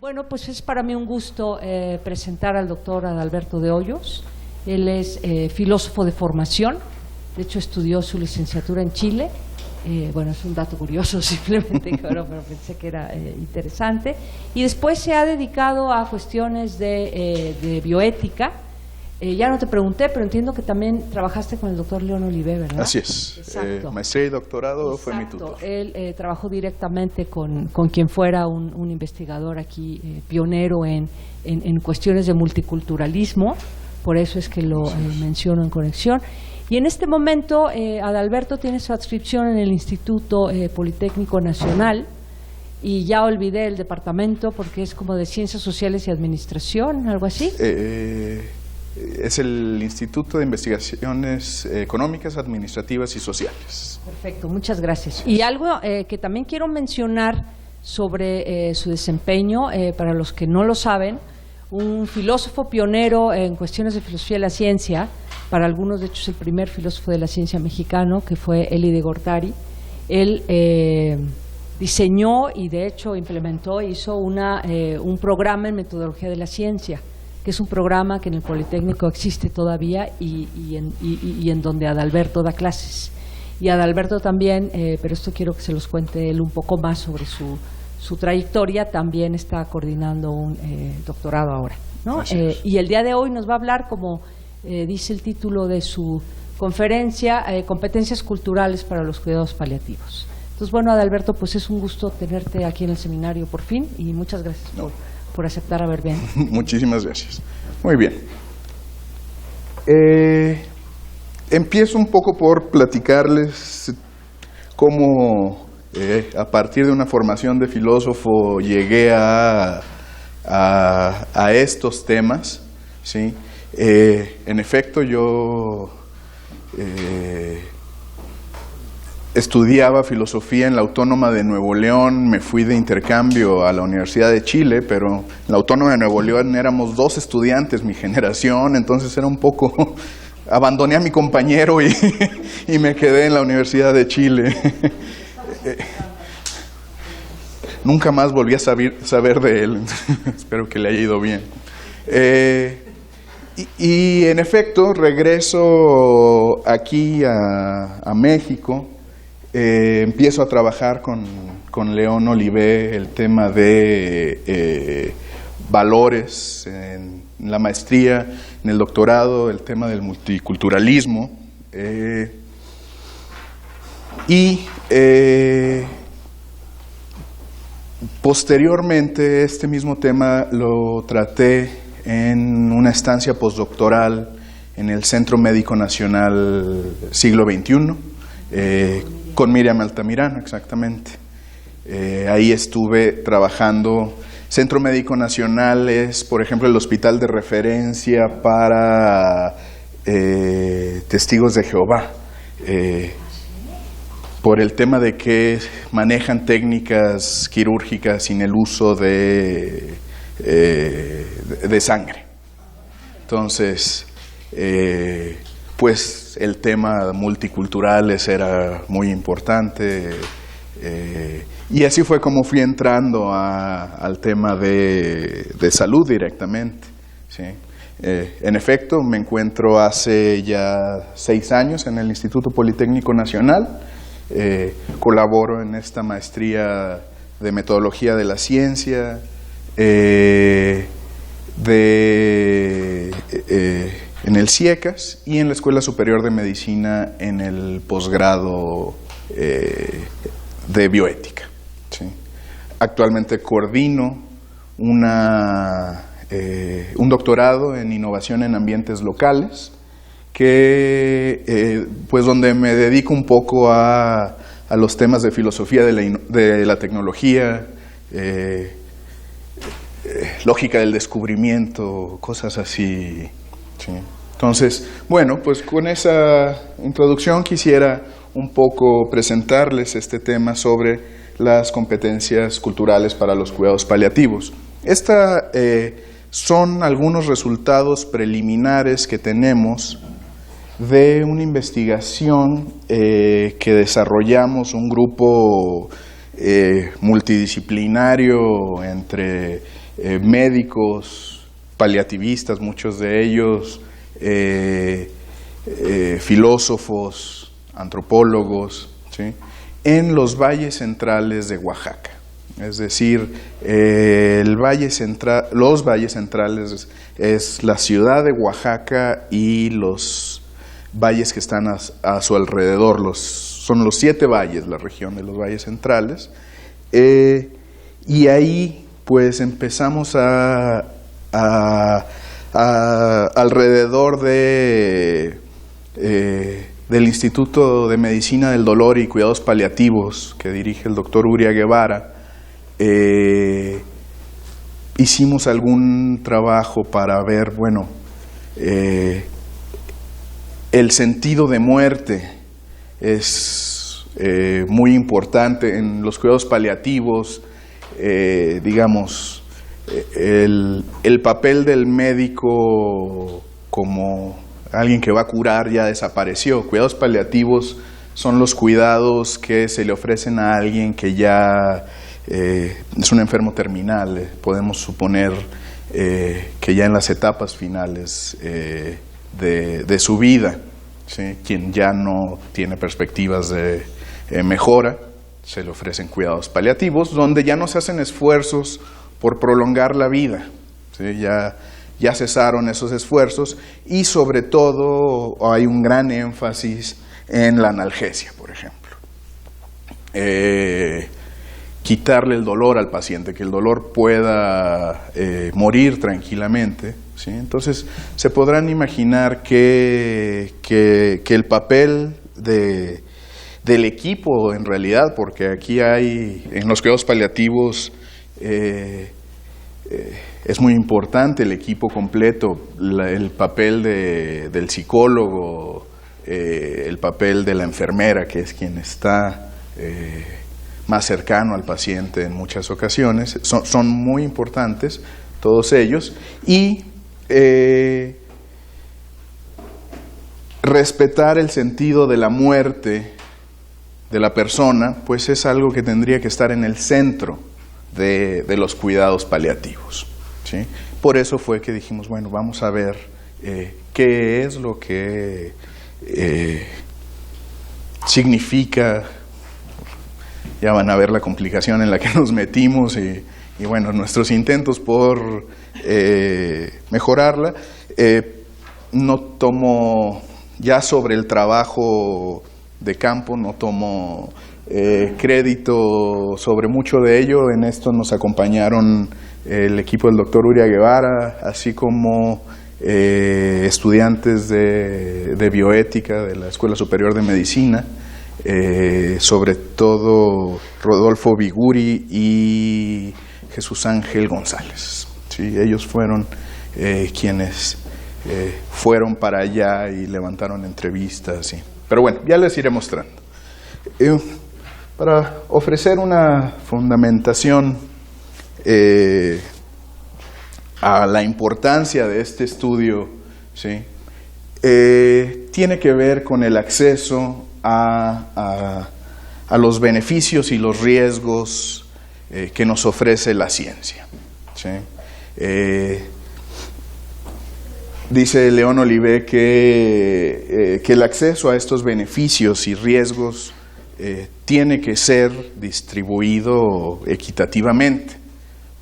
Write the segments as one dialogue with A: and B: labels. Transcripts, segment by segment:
A: Bueno, pues es para mí un gusto presentar al doctor Adalberto de Hoyos. Él es filósofo de formación, de hecho estudió su licenciatura en Chile. Bueno, es un dato curioso simplemente, pero pensé que era interesante. Y después se ha dedicado a cuestiones de bioética. Ya no te pregunté, pero entiendo que también trabajaste con el doctor León Olivé, ¿verdad?
B: Así es. Maestría y doctorado. Exacto. Fue mi tutor.
A: Él trabajó directamente con quien fuera un investigador aquí, pionero en cuestiones de multiculturalismo, por eso es que lo menciono en conexión. Y en este momento, Adalberto tiene su adscripción en el Instituto Politécnico Nacional, y ya olvidé el departamento porque es como de Ciencias Sociales y Administración, algo así.
B: Es el Instituto de Investigaciones Económicas, Administrativas y Sociales.
A: Perfecto, muchas gracias. Y algo que también quiero mencionar sobre su desempeño, para los que no lo saben, un filósofo pionero en cuestiones de filosofía de la ciencia, para algunos de hecho es el primer filósofo de la ciencia mexicano, que fue Elie de Gortari. Él diseñó y de hecho implementó, hizo un programa en metodología de la ciencia, que es un programa que en el Politécnico existe todavía y en donde Adalberto da clases. Y Adalberto también, pero esto quiero que se los cuente él un poco más sobre su trayectoria, también está coordinando un doctorado ahora, ¿no? Y el día de hoy nos va a hablar, como dice el título de su conferencia, competencias culturales para los cuidados paliativos. Entonces, bueno, Adalberto, pues es un gusto tenerte aquí en el seminario por fin, y muchas gracias por aceptar haber venido.
B: Muchísimas gracias. Muy bien. Empiezo un poco por platicarles cómo a partir de una formación de filósofo llegué a estos temas, ¿sí? En efecto, yo estudiaba filosofía en la Autónoma de Nuevo León, me fui de intercambio a la Universidad de Chile, pero en la Autónoma de Nuevo León éramos 2 estudiantes, mi generación, entonces era un poco... Abandoné a mi compañero y me quedé en la Universidad de Chile. Nunca más volví a saber de él, espero que le haya ido bien. Y en efecto, regreso aquí a México. Empiezo a trabajar con León Olivé el tema de valores en la maestría, en el doctorado, el tema del multiculturalismo. Posteriormente este mismo tema lo traté en una estancia postdoctoral en el Centro Médico Nacional Siglo XXI, con Miriam Altamirano, exactamente. Ahí estuve trabajando. Centro Médico Nacional es, por ejemplo, el hospital de referencia para testigos de Jehová, por el tema de que manejan técnicas quirúrgicas sin el uso de sangre. Entonces, pues el tema multiculturales era muy importante, y así fue como fui entrando al tema de salud directamente, ¿sí? En efecto, me encuentro hace ya 6 años en el Instituto Politécnico Nacional. Colaboro en esta maestría de metodología de la ciencia, en el CIECAS, y en la Escuela Superior de Medicina en el posgrado de bioética, ¿sí? Actualmente coordino un doctorado en innovación en ambientes locales, que pues donde me dedico un poco a los temas de filosofía de la tecnología, lógica del descubrimiento, cosas así, ¿sí? Entonces, bueno, pues con esa introducción quisiera un poco presentarles este tema sobre las competencias culturales para los cuidados paliativos. Son algunos resultados preliminares que tenemos de una investigación que desarrollamos un grupo multidisciplinario entre médicos, paliativistas, muchos de ellos, filósofos, antropólogos, ¿sí?, en los valles centrales de Oaxaca. Es decir, los valles centrales es la ciudad de Oaxaca y los valles que están a su alrededor. Son los 7 valles, la región de los valles centrales. Y ahí pues empezamos alrededor del Instituto de Medicina del Dolor y Cuidados Paliativos que dirige el doctor Uria Guevara. Hicimos algún trabajo para ver, bueno, el sentido de muerte es muy importante en los cuidados paliativos, digamos, el papel del médico como alguien que va a curar ya desapareció. Cuidados paliativos son los cuidados que se le ofrecen a alguien que ya es un enfermo terminal. Podemos suponer que ya en las etapas finales de su vida, ¿sí?, quien ya no tiene perspectivas de mejora, se le ofrecen cuidados paliativos, donde ya no se hacen esfuerzos por prolongar la vida, ¿sí? Ya cesaron esos esfuerzos y sobre todo hay un gran énfasis en la analgesia, por ejemplo. Quitarle el dolor al paciente, que el dolor pueda morir tranquilamente, ¿sí? Entonces se podrán imaginar que el papel del equipo en realidad, porque aquí hay, en los cuidados paliativos, es muy importante el equipo completo, el papel del psicólogo, el papel de la enfermera, que es quien está más cercano al paciente en muchas ocasiones. Son muy importantes todos ellos, y respetar el sentido de la muerte de la persona, pues es algo que tendría que estar en el centro de los cuidados paliativos, ¿sí? Por eso fue que dijimos, bueno, vamos a ver qué es lo que significa. Ya van a ver la complicación en la que nos metimos y bueno, nuestros intentos por mejorarla. No tomo, ya sobre el trabajo de campo, no tomo crédito sobre mucho de ello. En esto nos acompañaron el equipo del doctor Uria Guevara, así como estudiantes de bioética de la Escuela Superior de Medicina, sobre todo Rodolfo Viguri y Jesús Ángel González, ¿sí? Ellos fueron quienes fueron para allá y levantaron entrevistas, ¿sí? Pero bueno, ya les iré mostrando. Para ofrecer una fundamentación a la importancia de este estudio, ¿sí?, tiene que ver con el acceso a los beneficios y los riesgos que nos ofrece la ciencia, ¿sí? Dice León Olivé que el acceso a estos beneficios y riesgos tiene que ser distribuido equitativamente.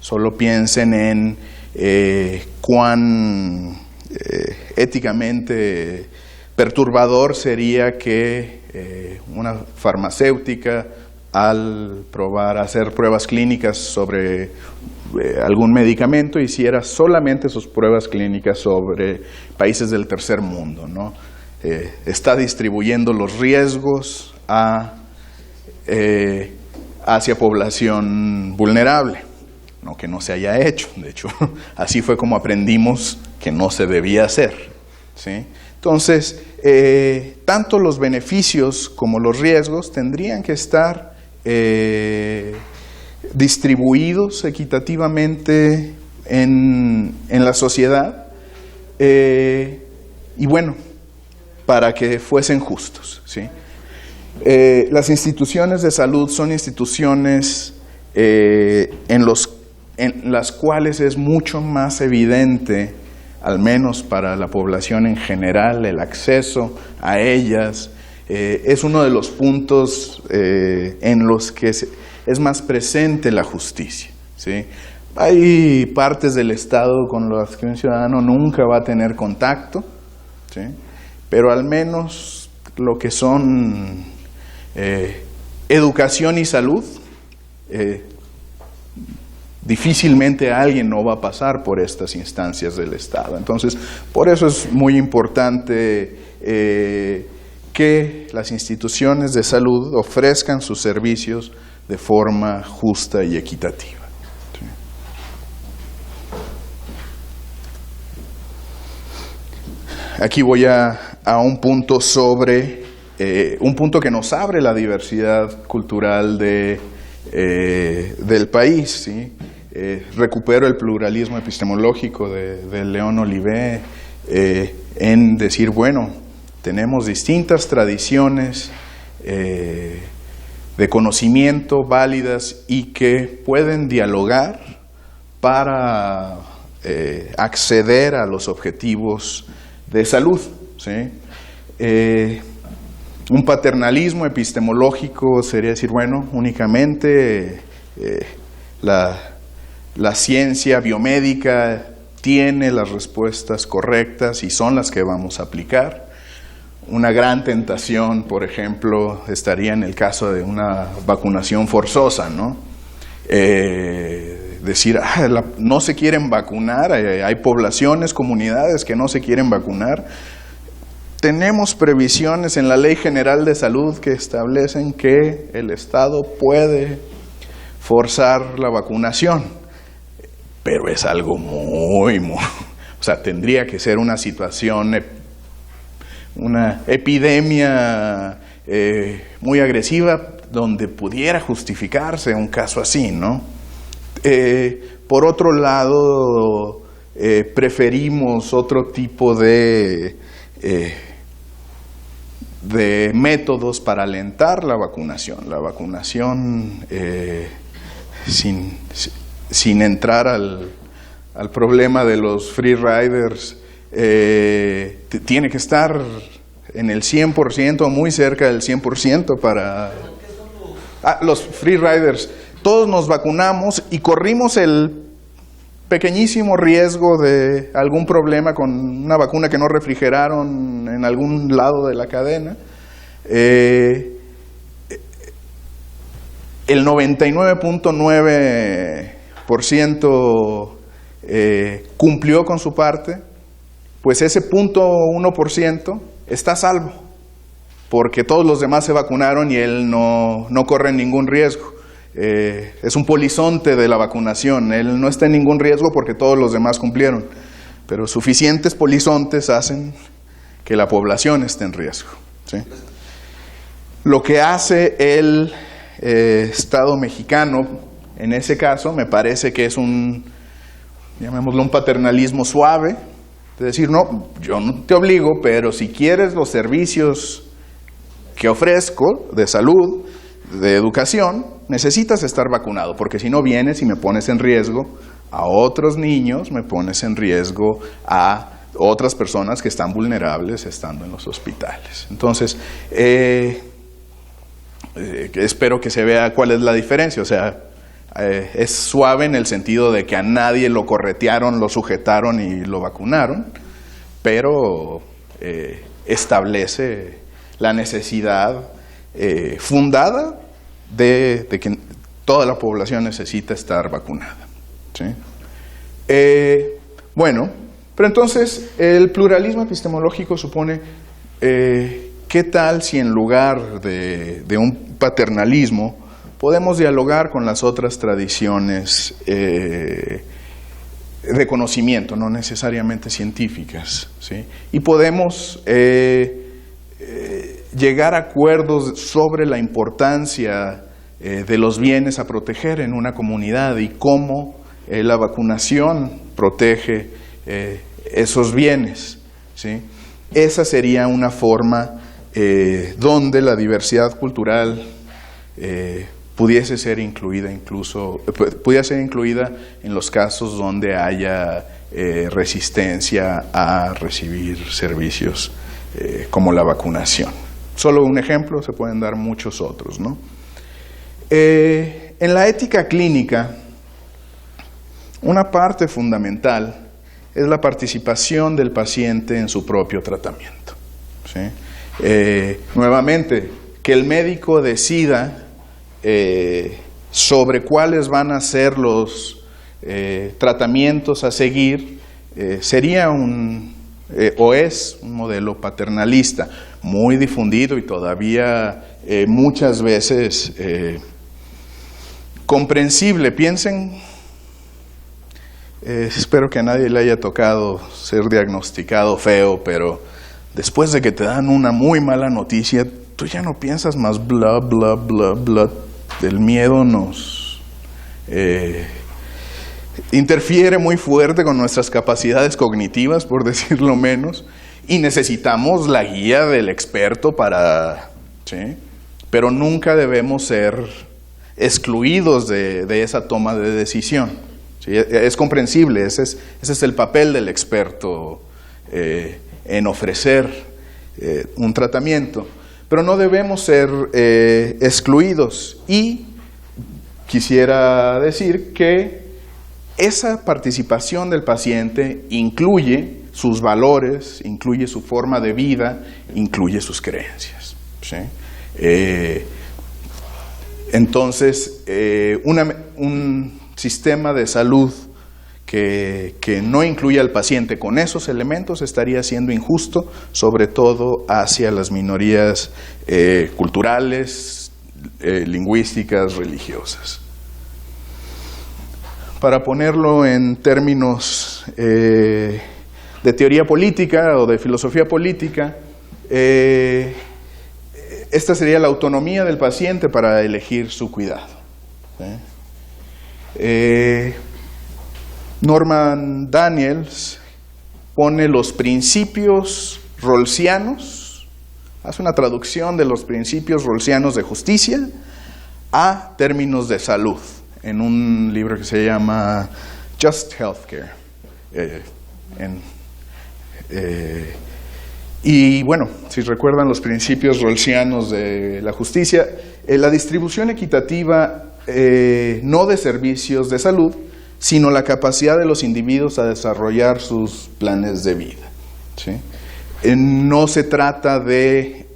B: Solo piensen en cuán éticamente perturbador sería que una farmacéutica, al hacer pruebas clínicas sobre algún medicamento, hiciera solamente sus pruebas clínicas sobre países del tercer mundo, ¿no? Está distribuyendo los riesgos hacia población vulnerable, no que no se haya hecho. De hecho, así fue como aprendimos que no se debía hacer, ¿sí? Entonces, tanto los beneficios como los riesgos tendrían que estar distribuidos equitativamente en la sociedad, y bueno, para que fuesen justos, ¿sí? Las instituciones de salud son instituciones en en las cuales es mucho más evidente, al menos para la población en general, el acceso a ellas. Es uno de los puntos en los que es más presente la justicia, ¿sí? Hay partes del Estado con las que un ciudadano nunca va a tener contacto, ¿sí? Pero al menos lo que son educación y salud, difícilmente alguien no va a pasar por estas instancias del Estado. Entonces, por eso es muy importante que las instituciones de salud ofrezcan sus servicios de forma justa y equitativa. Aquí voy a un punto sobre, un punto que nos abre la diversidad cultural del país, ¿sí? Recupero el pluralismo epistemológico de León Olivé en decir, bueno, tenemos distintas tradiciones de conocimiento válidas y que pueden dialogar para acceder a los objetivos de salud, ¿sí? Un paternalismo epistemológico sería decir, bueno, únicamente la ciencia biomédica tiene las respuestas correctas y son las que vamos a aplicar. Una gran tentación, por ejemplo, estaría en el caso de una vacunación forzosa, ¿no? Decir, no se quieren vacunar, hay poblaciones, comunidades que no se quieren vacunar. Tenemos previsiones en la Ley General de Salud que establecen que el Estado puede forzar la vacunación, pero es algo muy, o sea, tendría que ser una situación, una epidemia muy agresiva donde pudiera justificarse un caso así, ¿no? Por otro lado, preferimos otro tipo de métodos para alentar la vacunación. La vacunación, sin entrar al problema de los free riders, tiene que estar en el 100% o muy cerca del 100% para... los free riders. Todos nos vacunamos y corrimos el pequeñísimo riesgo de algún problema con una vacuna que no refrigeraron en algún lado de la cadena. El 99.9% cumplió con su parte, pues ese 0.1% está a salvo, porque todos los demás se vacunaron y él no corre ningún riesgo. Es un polizonte de la vacunación, él no está en ningún riesgo porque todos los demás cumplieron, pero suficientes polizontes hacen que la población esté en riesgo, ¿sí? Lo que hace el Estado mexicano en ese caso me parece que es llamémoslo un paternalismo suave, de decir, no, yo no te obligo, pero si quieres los servicios que ofrezco de salud, de educación, necesitas estar vacunado, porque si no vienes y me pones en riesgo a otros niños, me pones en riesgo a otras personas que están vulnerables estando en los hospitales. Entonces, espero que se vea cuál es la diferencia. O sea, es suave en el sentido de que a nadie lo corretearon, lo sujetaron y lo vacunaron, pero establece la necesidad fundada de que toda la población necesita estar vacunada, ¿sí? Bueno, pero entonces el pluralismo epistemológico supone ¿qué tal si en lugar de un paternalismo podemos dialogar con las otras tradiciones de conocimiento, no necesariamente científicas, ¿sí? Y podemos llegar a acuerdos sobre la importancia de los bienes a proteger en una comunidad y cómo la vacunación protege esos bienes, ¿sí? Esa sería una forma donde la diversidad cultural pudiese ser incluida en los casos donde haya resistencia a recibir servicios como la vacunación. Solo un ejemplo, se pueden dar muchos otros, ¿no? En la ética clínica, una parte fundamental es la participación del paciente en su propio tratamiento, ¿sí? Nuevamente, que el médico decida sobre cuáles van a ser los tratamientos a seguir sería o es un modelo paternalista muy difundido y todavía muchas veces comprensible. Piensen, espero que a nadie le haya tocado ser diagnosticado feo, pero después de que te dan una muy mala noticia, tú ya no piensas más bla, bla, bla, bla. El miedo nos interfiere muy fuerte con nuestras capacidades cognitivas, por decirlo menos, y necesitamos la guía del experto ¿sí? Pero nunca debemos ser excluidos de esa toma de decisión, ¿sí? Es comprensible, ese es el papel del experto en ofrecer un tratamiento, pero no debemos ser excluidos. Y quisiera decir que esa participación del paciente incluye sus valores, incluye su forma de vida, incluye sus creencias, ¿sí? Entonces, un sistema de salud que no incluya al paciente con esos elementos estaría siendo injusto, sobre todo hacia las minorías culturales, lingüísticas, religiosas. Para ponerlo en términos de teoría política o de filosofía política, esta sería la autonomía del paciente para elegir su cuidado, ¿sí? Norman Daniels pone los principios rawlsianos, hace una traducción de los principios rawlsianos de justicia a términos de salud, en un libro que se llama Just Healthcare. Y bueno, si recuerdan los principios rawlsianos de la justicia, la distribución equitativa no de servicios de salud, sino la capacidad de los individuos a desarrollar sus planes de vida, ¿sí? No se trata de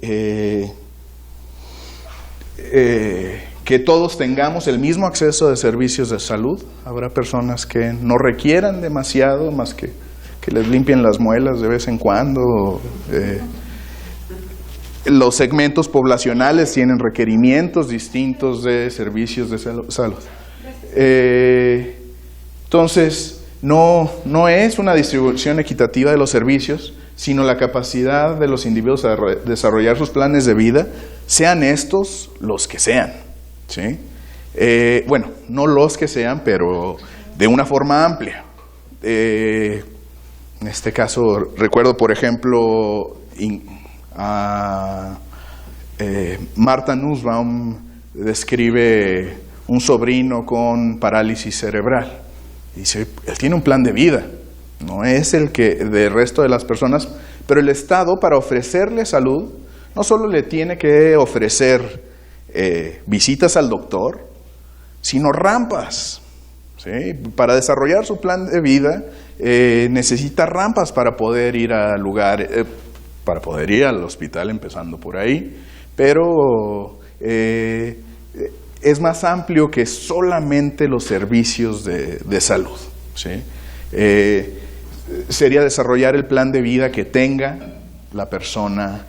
B: que todos tengamos el mismo acceso de servicios de salud. Habrá personas que no requieran demasiado, más que les limpien las muelas de vez en cuando. Los segmentos poblacionales tienen requerimientos distintos de servicios de salud. Entonces, no es una distribución equitativa de los servicios, sino la capacidad de los individuos a desarrollar sus planes de vida, sean estos los que sean, ¿sí? Bueno, no los que sean, pero de una forma amplia. En este caso, recuerdo, por ejemplo, Martha Nussbaum describe un sobrino con parálisis cerebral. Dice, él tiene un plan de vida, no es el que del resto de las personas, pero el Estado, para ofrecerle salud, no solo le tiene que ofrecer visitas al doctor, sino rampas, ¿sí? Para desarrollar su plan de vida necesita rampas para poder ir a lugares, para poder ir al hospital, empezando por ahí, pero es más amplio que solamente los servicios de salud, ¿sí? Sería desarrollar el plan de vida que tenga la persona,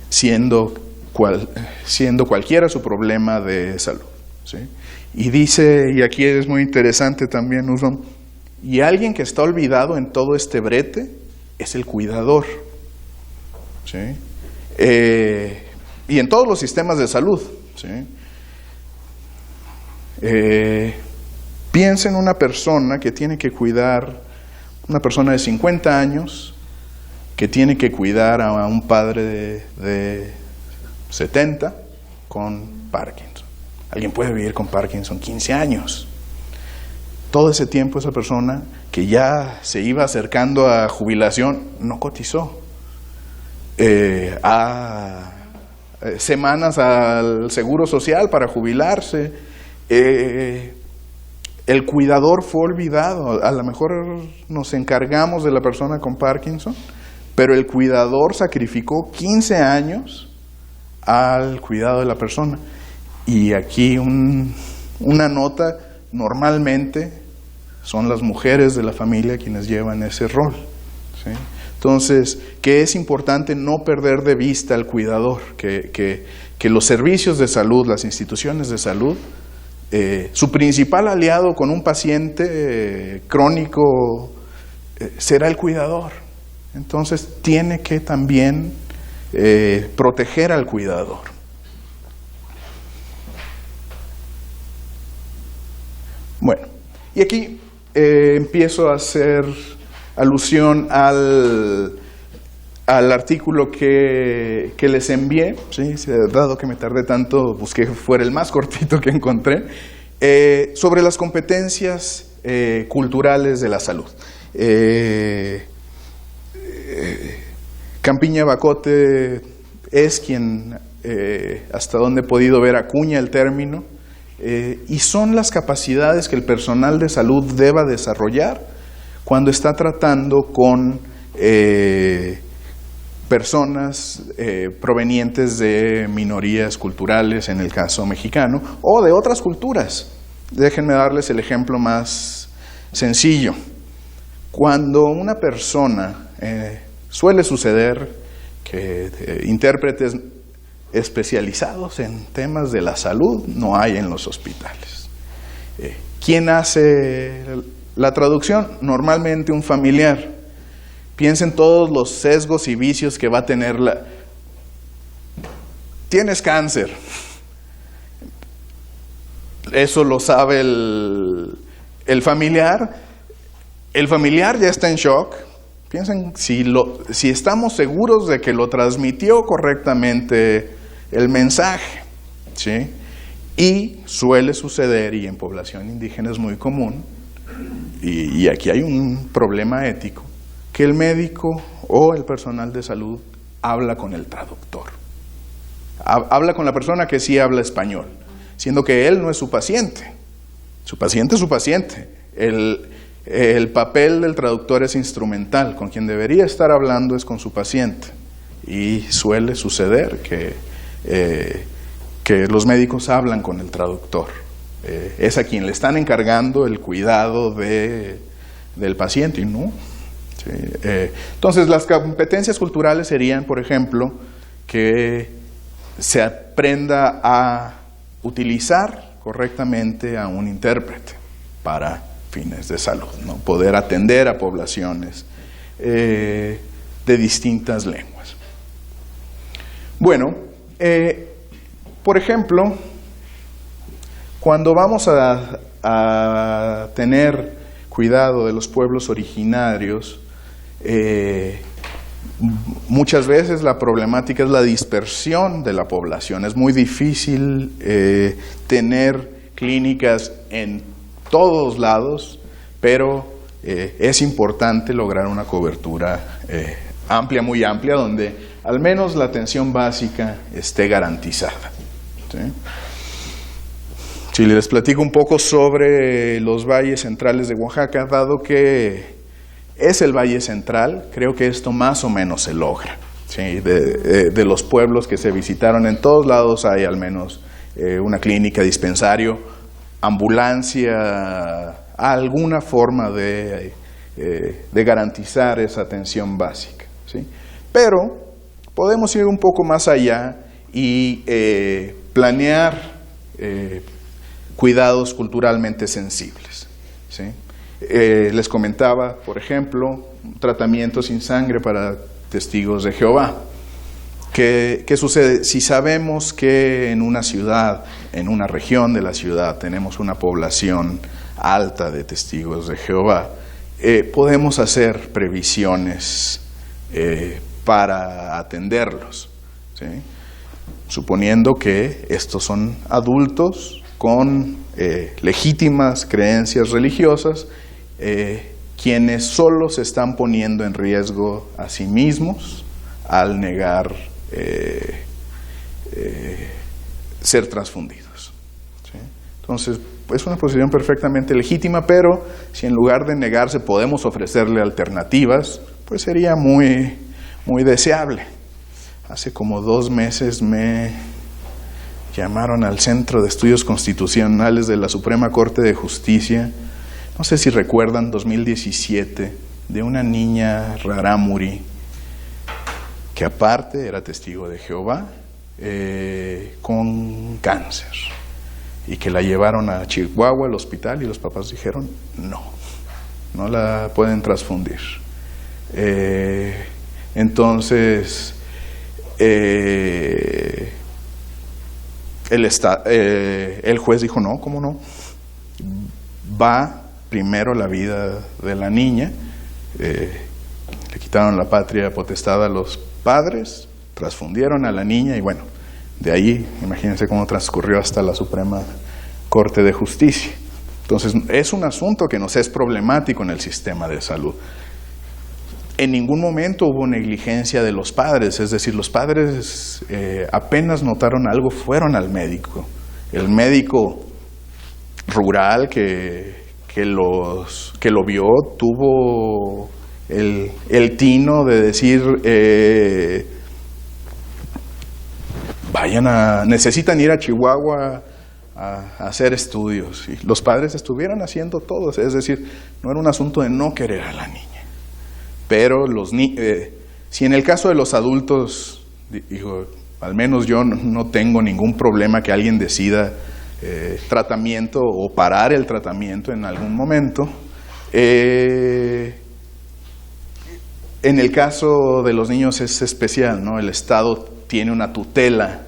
B: siendo cualquiera su problema de salud, ¿sí? Y dice, y aquí es muy interesante también, y alguien que está olvidado en todo este brete es el cuidador, ¿sí? Y en todos los sistemas de salud, ¿sí? Piensa en una persona que tiene que cuidar, una persona de 50 años, que tiene que cuidar a un padre de 70 con Parkinson. Alguien puede vivir con Parkinson 15 años. Todo ese tiempo esa persona que ya se iba acercando a jubilación no cotizó. Semanas al Seguro Social para jubilarse. El cuidador fue olvidado. A lo mejor nos encargamos de la persona con Parkinson, pero el cuidador sacrificó 15 años al cuidado de la persona. Y aquí una nota: normalmente son las mujeres de la familia quienes llevan ese rol, ¿sí? Entonces, que es importante no perder de vista al cuidador, que los servicios de salud, las instituciones de salud, su principal aliado con un paciente crónico será el cuidador. Entonces, tiene que también proteger al cuidador. Bueno, y aquí empiezo a hacer alusión al artículo que les envié, ¿sí? Dado que me tardé tanto, busqué que fuera el más cortito que encontré, sobre las competencias culturales de la salud. Campiña Bacote es quien, hasta donde he podido ver, acuña el término, y son las capacidades que el personal de salud deba desarrollar cuando está tratando con personas provenientes de minorías culturales, en el caso mexicano, o de otras culturas. Déjenme darles el ejemplo más sencillo. Cuando una persona, suele suceder que intérpretes especializados en temas de la salud no hay en los hospitales. ¿Quién hace la traducción? Normalmente un familiar. Piensen todos los sesgos y vicios que va a tener Tienes cáncer. Eso lo sabe el familiar. El familiar ya está en shock. Piensen si estamos seguros de que lo transmitió correctamente el mensaje, ¿sí? Y suele suceder, y en población indígena es muy común, y aquí hay un problema ético, que el médico o el personal de salud habla con el traductor. Habla con la persona que sí habla español, siendo que él no es su paciente. Su paciente es su paciente. El papel del traductor es instrumental. Con quien debería estar hablando es con su paciente. Y suele suceder que los médicos hablan con el traductor. Es a quien le están encargando el cuidado del paciente, y no. Sí. Entonces, las competencias culturales serían, por ejemplo, que se aprenda a utilizar correctamente a un intérprete para fines de salud, ¿no? Poder atender a poblaciones de distintas lenguas. Bueno, por ejemplo, cuando vamos a tener cuidado de los pueblos originarios, muchas veces la problemática es la dispersión de la población. Es muy difícil tener clínicas en todos lados, pero es importante lograr una cobertura amplia, muy amplia, donde al menos la atención básica esté garantizada, ¿sí? Si les platico un poco sobre los valles centrales de Oaxaca, dado que es el Valle Central, creo que esto más o menos se logra, ¿sí? De los pueblos que se visitaron, en todos lados hay al menos una clínica, dispensario, ambulancia, alguna forma de garantizar esa atención básica, ¿sí? Pero podemos ir un poco más allá y planear cuidados culturalmente sensibles, ¿sí? Les comentaba, por ejemplo, tratamiento sin sangre para testigos de Jehová. ¿Qué sucede? Si sabemos que en una ciudad, en una región de la ciudad, tenemos una población alta de testigos de Jehová, podemos hacer previsiones para atenderlos, ¿sí? suponiendo que estos son adultos con legítimas creencias religiosas, quienes solo se están poniendo en riesgo a sí mismos al negar ser transfundidos, ¿sí? Entonces, es una posición perfectamente legítima, pero si en lugar de negarse podemos ofrecerle alternativas, pues sería muy, muy deseable. Hace como 2 meses me llamaron al Centro de Estudios Constitucionales de la Suprema Corte de Justicia, no sé si recuerdan, 2017, de una niña rarámuri, que aparte era testigo de Jehová, con cáncer, y que la llevaron a Chihuahua, al hospital, y los papás dijeron, no la pueden transfundir. Entonces, el juez dijo, no, ¿cómo no? Va primero la vida de la niña, le quitaron la patria potestad a los padres, transfundieron a la niña y bueno, de ahí, imagínense cómo transcurrió hasta la Suprema Corte de Justicia. Entonces, es un asunto que nos es problemático en el sistema de salud. En ningún momento hubo negligencia de los padres, es decir, los padres apenas notaron algo, fueron al médico. El médico rural que lo vio tuvo el tino de decir, necesitan ir a Chihuahua a hacer estudios. Y los padres estuvieron haciendo todo, es decir, no era un asunto de no querer a la niña. Pero si en el caso de los adultos, digo, al menos yo no tengo ningún problema que alguien decida tratamiento o parar el tratamiento en algún momento. En el caso de los niños es especial, ¿no? El Estado tiene una tutela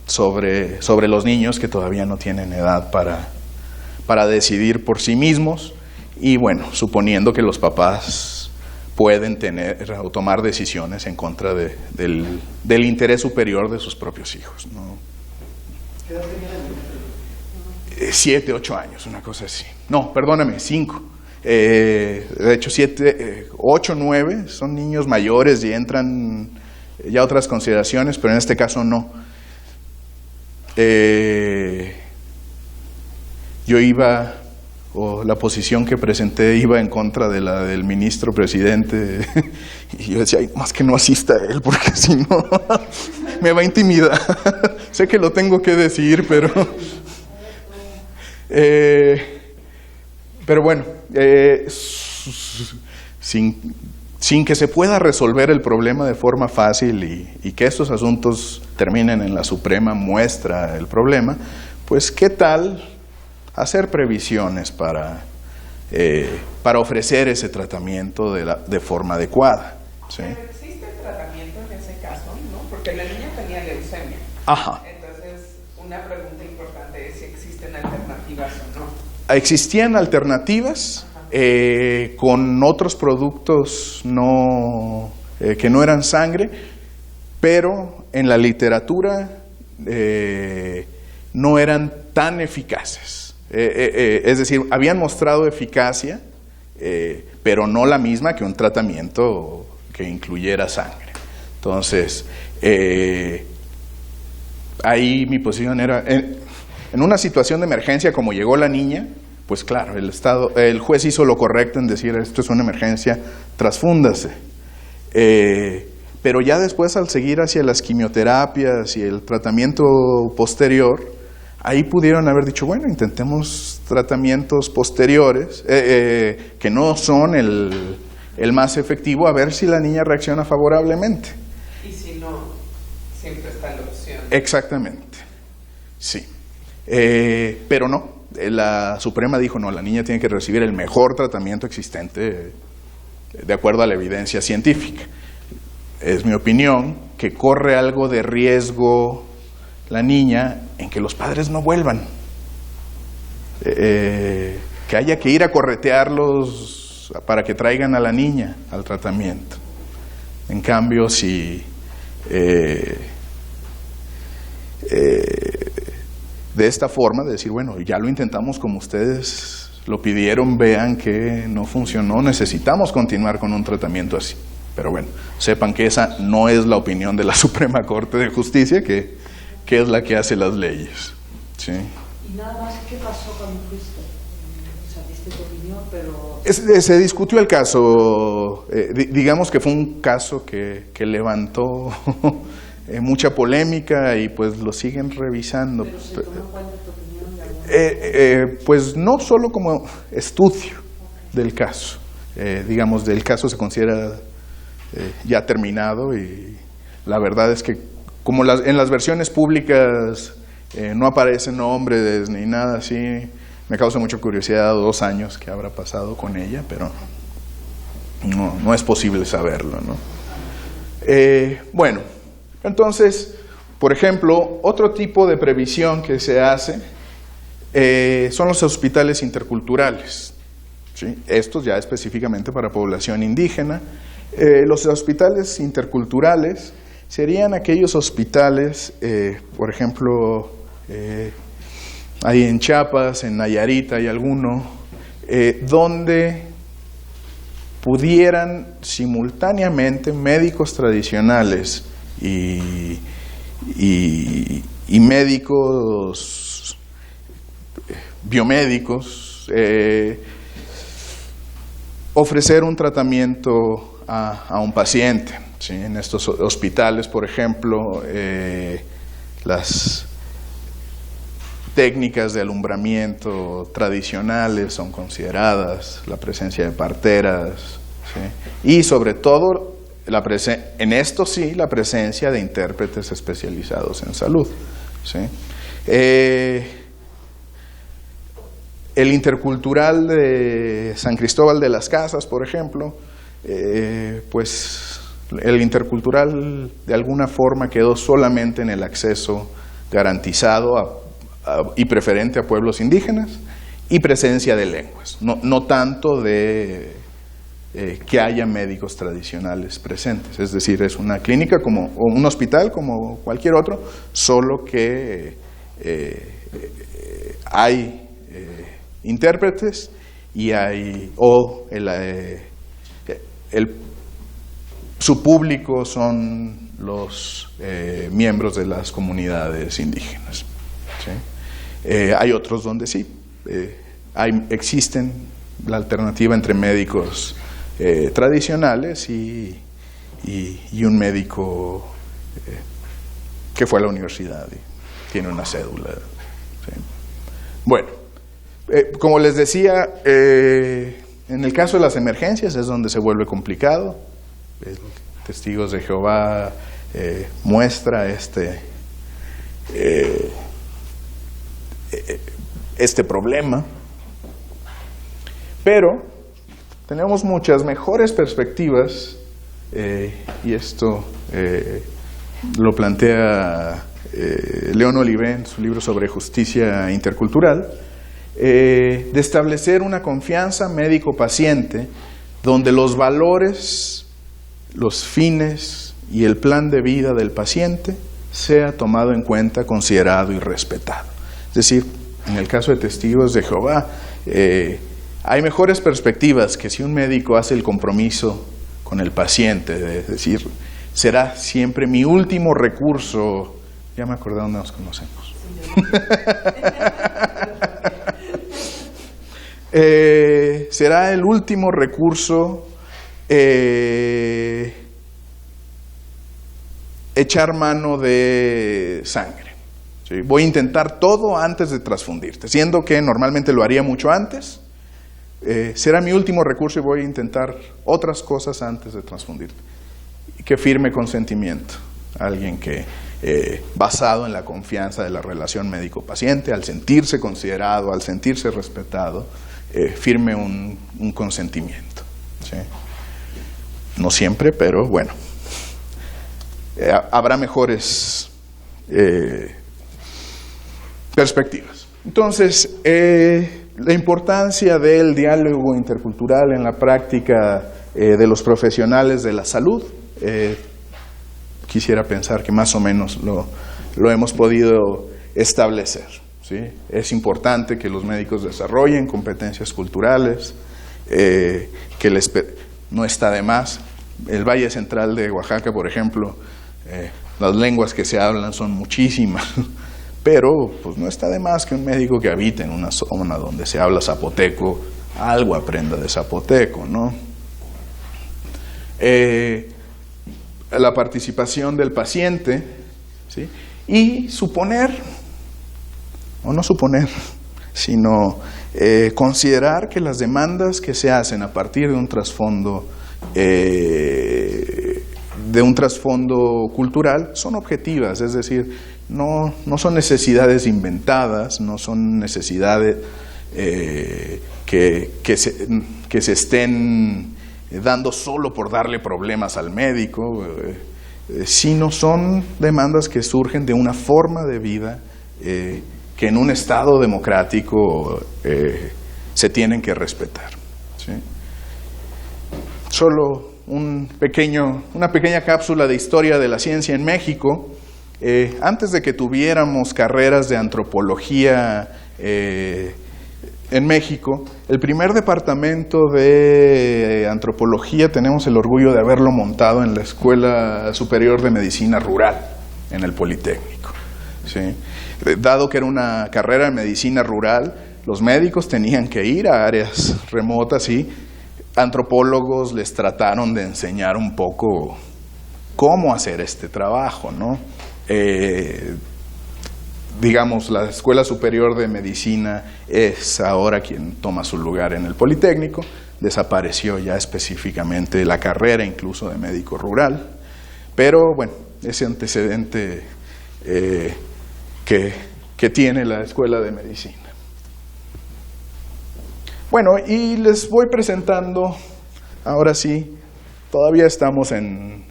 B: sobre los niños que todavía no tienen edad para decidir por sí mismos y bueno, suponiendo que los papás pueden tener o tomar decisiones en contra del interés superior de sus propios hijos, ¿no? ¿Qué edad tenía? 7, 8 años, una cosa así. No, perdóname, 5. De hecho, 7, 8, 9 son niños mayores y entran ya otras consideraciones, pero en este caso no. Yo iba, o la posición que presenté iba en contra de la del ministro presidente, y yo decía, ay, más que no asista a él, porque si no, me va a intimidar. Sé que lo tengo que decir, pero bueno, sin que se pueda resolver el problema de forma fácil y que estos asuntos terminen en la Suprema muestra el problema, pues ¿qué tal hacer previsiones para ofrecer ese tratamiento de forma adecuada? ¿Sí?
C: Pero existe tratamiento en ese caso, ¿no? Porque la niña tenía leucemia.
B: Ajá.
C: Entonces, una pregunta importante es si existen alternativas o no.
B: Existían alternativas con otros productos que no eran sangre, pero en la literatura no eran tan eficaces. Es decir, habían mostrado eficacia, pero no la misma que un tratamiento que incluyera sangre. Entonces, ahí mi posición era, en una situación de emergencia como llegó la niña, pues claro, el juez hizo lo correcto en decir, esto es una emergencia, transfúndase. Pero ya después, al seguir hacia las quimioterapias y el tratamiento posterior, ahí pudieron haber dicho, bueno, intentemos tratamientos posteriores, que no son el más efectivo, a ver si la niña reacciona favorablemente.
C: Y si no, siempre está la opción.
B: Exactamente, sí. Pero no, la Suprema dijo, no, la niña tiene que recibir el mejor tratamiento existente de acuerdo a la evidencia científica. Es mi opinión que corre algo de riesgo la niña en que los padres no vuelvan, que haya que ir a corretearlos para que traigan a la niña al tratamiento. En cambio, si de esta forma, de decir, bueno, ya lo intentamos como ustedes lo pidieron, vean que no funcionó, necesitamos continuar con un tratamiento así. Pero bueno, sepan que esa no es la opinión de la Suprema Corte de Justicia, que es la que hace las leyes. ¿Sí?
A: Y nada más, ¿qué pasó cuando fuiste? ¿Saliste tu opinión? Pero...
B: Se discutió el caso, digamos que fue un caso que levantó mucha polémica y pues lo siguen revisando.
A: ¿Pero se tomó en cuenta tu opinión?
B: Pues no solo como estudio del caso, digamos, del caso se considera ya terminado, y la verdad es que como en las versiones públicas no aparecen nombres ni nada así, me causa mucha curiosidad 2 años que habrá pasado con ella, pero no es posible saberlo, ¿no? Bueno, entonces, por ejemplo, otro tipo de previsión que se hace son los hospitales interculturales, ¿sí? Estos ya específicamente para población indígena. Los hospitales interculturales serían aquellos hospitales, por ejemplo, hay en Chiapas, en Nayarit hay alguno, donde pudieran simultáneamente médicos tradicionales y médicos biomédicos ofrecer un tratamiento a un paciente, ¿sí? En estos hospitales, por ejemplo, las técnicas de alumbramiento tradicionales son consideradas, la presencia de parteras, ¿sí? Y sobre todo, en esto sí, la presencia de intérpretes especializados en salud, ¿sí? El intercultural de San Cristóbal de las Casas, por ejemplo, pues el intercultural de alguna forma quedó solamente en el acceso garantizado y preferente a pueblos indígenas y presencia de lenguas, no tanto de que haya médicos tradicionales presentes. Es decir, es una clínica o un hospital como cualquier otro, solo que hay intérpretes y su público son los miembros de las comunidades indígenas, ¿sí? Hay otros donde sí, existen la alternativa entre médicos tradicionales y un médico que fue a la universidad y tiene una cédula, ¿sí? Bueno, como les decía, en el caso de las emergencias es donde se vuelve complicado. Testigos de Jehová muestra este problema, pero tenemos muchas mejores perspectivas, y esto lo plantea León Olivé en su libro sobre justicia intercultural, de establecer una confianza médico-paciente donde los valores, los fines y el plan de vida del paciente sea tomado en cuenta, considerado y respetado. Es decir, en el caso de Testigos de Jehová, hay mejores perspectivas que si un médico hace el compromiso con el paciente, de decir, será siempre mi último recurso. Ya me acordé dónde nos conocemos. Será el último recurso echar mano de sangre, ¿sí? Voy a intentar todo antes de transfundirte, siendo que normalmente lo haría mucho antes. Será mi último recurso y voy a intentar otras cosas antes de transfundirte. Y que firme consentimiento alguien que, basado en la confianza de la relación médico-paciente, al sentirse considerado, al sentirse respetado, firme un consentimiento, ¿sí? No siempre, pero bueno, habrá mejores perspectivas. Entonces, la importancia del diálogo intercultural en la práctica de los profesionales de la salud, quisiera pensar que más o menos lo hemos podido establecer, ¿sí? Es importante que los médicos desarrollen competencias culturales, no está de más. El Valle Central de Oaxaca, por ejemplo, las lenguas que se hablan son muchísimas, pero pues no está de más que un médico que habite en una zona donde se habla zapoteco, algo aprenda de zapoteco, ¿no? La participación del paciente, ¿sí? Y suponer, o no suponer, sino considerar que las demandas que se hacen a partir de un trasfondo cultural son objetivas, es decir, no son necesidades inventadas, no son necesidades que se estén dando solo por darle problemas al médico, sino son demandas que surgen de una forma de vida que en un Estado democrático se tienen que respetar, ¿sí? Solo una pequeña cápsula de historia de la ciencia en México. Antes de que tuviéramos carreras de antropología en México, el primer departamento de antropología tenemos el orgullo de haberlo montado en la Escuela Superior de Medicina Rural, en el Politécnico, ¿sí? Dado que era una carrera de medicina rural, los médicos tenían que ir a áreas remotas y antropólogos les trataron de enseñar un poco cómo hacer este trabajo, ¿no? Digamos, la Escuela Superior de Medicina es ahora quien toma su lugar en el Politécnico. Desapareció ya específicamente la carrera incluso de médico rural, pero bueno, ese antecedente que tiene la Escuela de Medicina. Bueno, y les voy presentando, ahora sí, todavía estamos en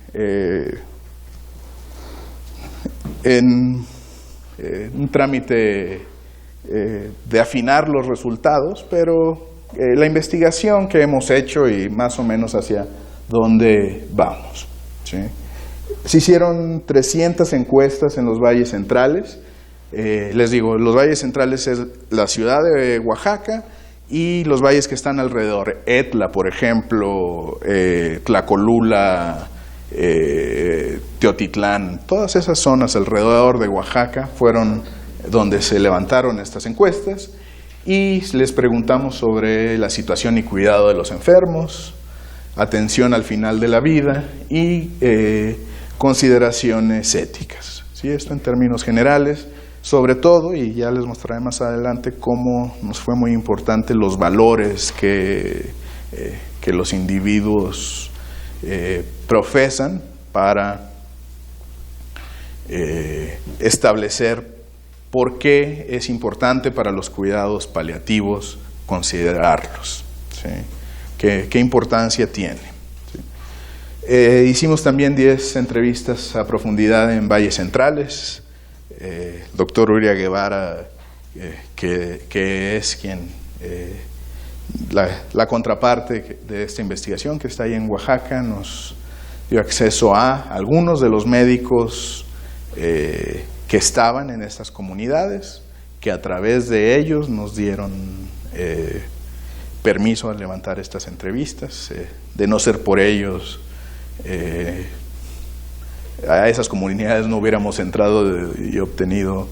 B: un trámite de afinar los resultados, pero la investigación que hemos hecho y más o menos hacia dónde vamos, ¿sí? Se hicieron 300 encuestas en los valles centrales. Les digo, los valles centrales es la ciudad de Oaxaca y los valles que están alrededor, Etla, por ejemplo, Tlacolula, Teotitlán, todas esas zonas alrededor de Oaxaca fueron donde se levantaron estas encuestas y les preguntamos sobre la situación y cuidado de los enfermos, atención al final de la vida y consideraciones éticas, ¿sí? Esto en términos generales, sobre todo, y ya les mostraré más adelante cómo nos fue muy importante los valores que los individuos profesan para establecer por qué es importante para los cuidados paliativos considerarlos, ¿sí? ¿Qué importancia tiene? ¿Sí? Hicimos también 10 entrevistas a profundidad en valles centrales. Doctor Uria Guevara, que es quien la contraparte de esta investigación que está ahí en Oaxaca, nos dio acceso a algunos de los médicos que estaban en estas comunidades, que a través de ellos nos dieron permiso a levantar estas entrevistas. De no ser por ellos, a esas comunidades no hubiéramos entrado y obtenido